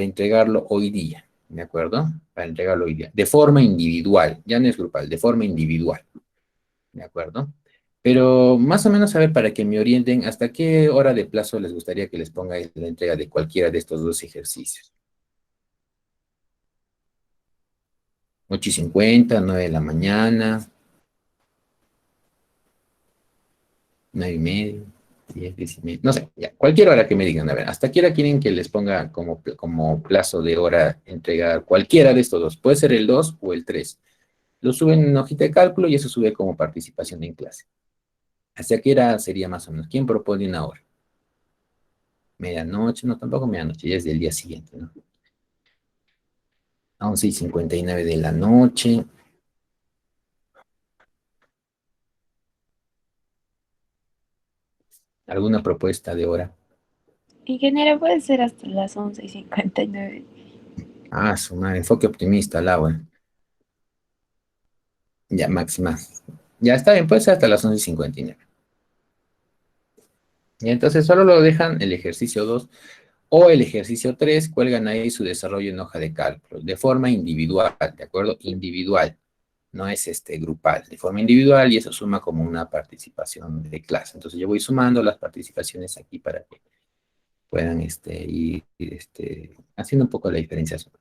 entregarlo hoy día, ¿de acuerdo? Para entregarlo hoy día, de forma individual, ya no es grupal, de forma individual, ¿de acuerdo? Pero más o menos, a ver, para que me orienten, ¿hasta qué hora de plazo les gustaría que les ponga la entrega de cualquiera de estos 2 ejercicios? 8:50, 9 de la mañana, 9:30, 10, 10:30, no sé, ya, cualquier hora que me digan, a ver, ¿hasta qué hora quieren que les ponga como plazo de hora entregar cualquiera de estos 2? Puede ser el 2 o el 3. Lo suben en hojita de cálculo y eso sube como participación en clase. ¿Hasta qué hora sería más o menos? ¿Quién propone una hora? Medianoche, no, tampoco medianoche, ya es del día siguiente, ¿no? A 11:59 de la noche. ¿Alguna propuesta de hora? Ingeniero, puede ser hasta las 11:59. Ah, su madre, enfoque optimista, Laura. Ya, máxima. Ya está bien, puede ser hasta las 11:59. Y entonces solo lo dejan el ejercicio 2 o el ejercicio 3, cuelgan ahí su desarrollo en hoja de cálculo, de forma individual, ¿de acuerdo? Individual, no es grupal, de forma individual, y eso suma como una participación de clase. Entonces yo voy sumando las participaciones aquí para que puedan ir haciendo un poco la diferenciación.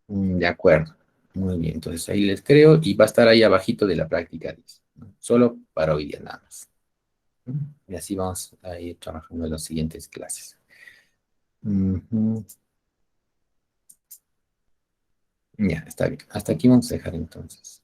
De acuerdo, muy bien, entonces ahí les creo y va a estar ahí abajito de la práctica 10, ¿no? Solo para hoy día nada más. Y así vamos a ir trabajando en las siguientes clases. Ujú. Ya, está bien. Hasta aquí vamos a dejar entonces.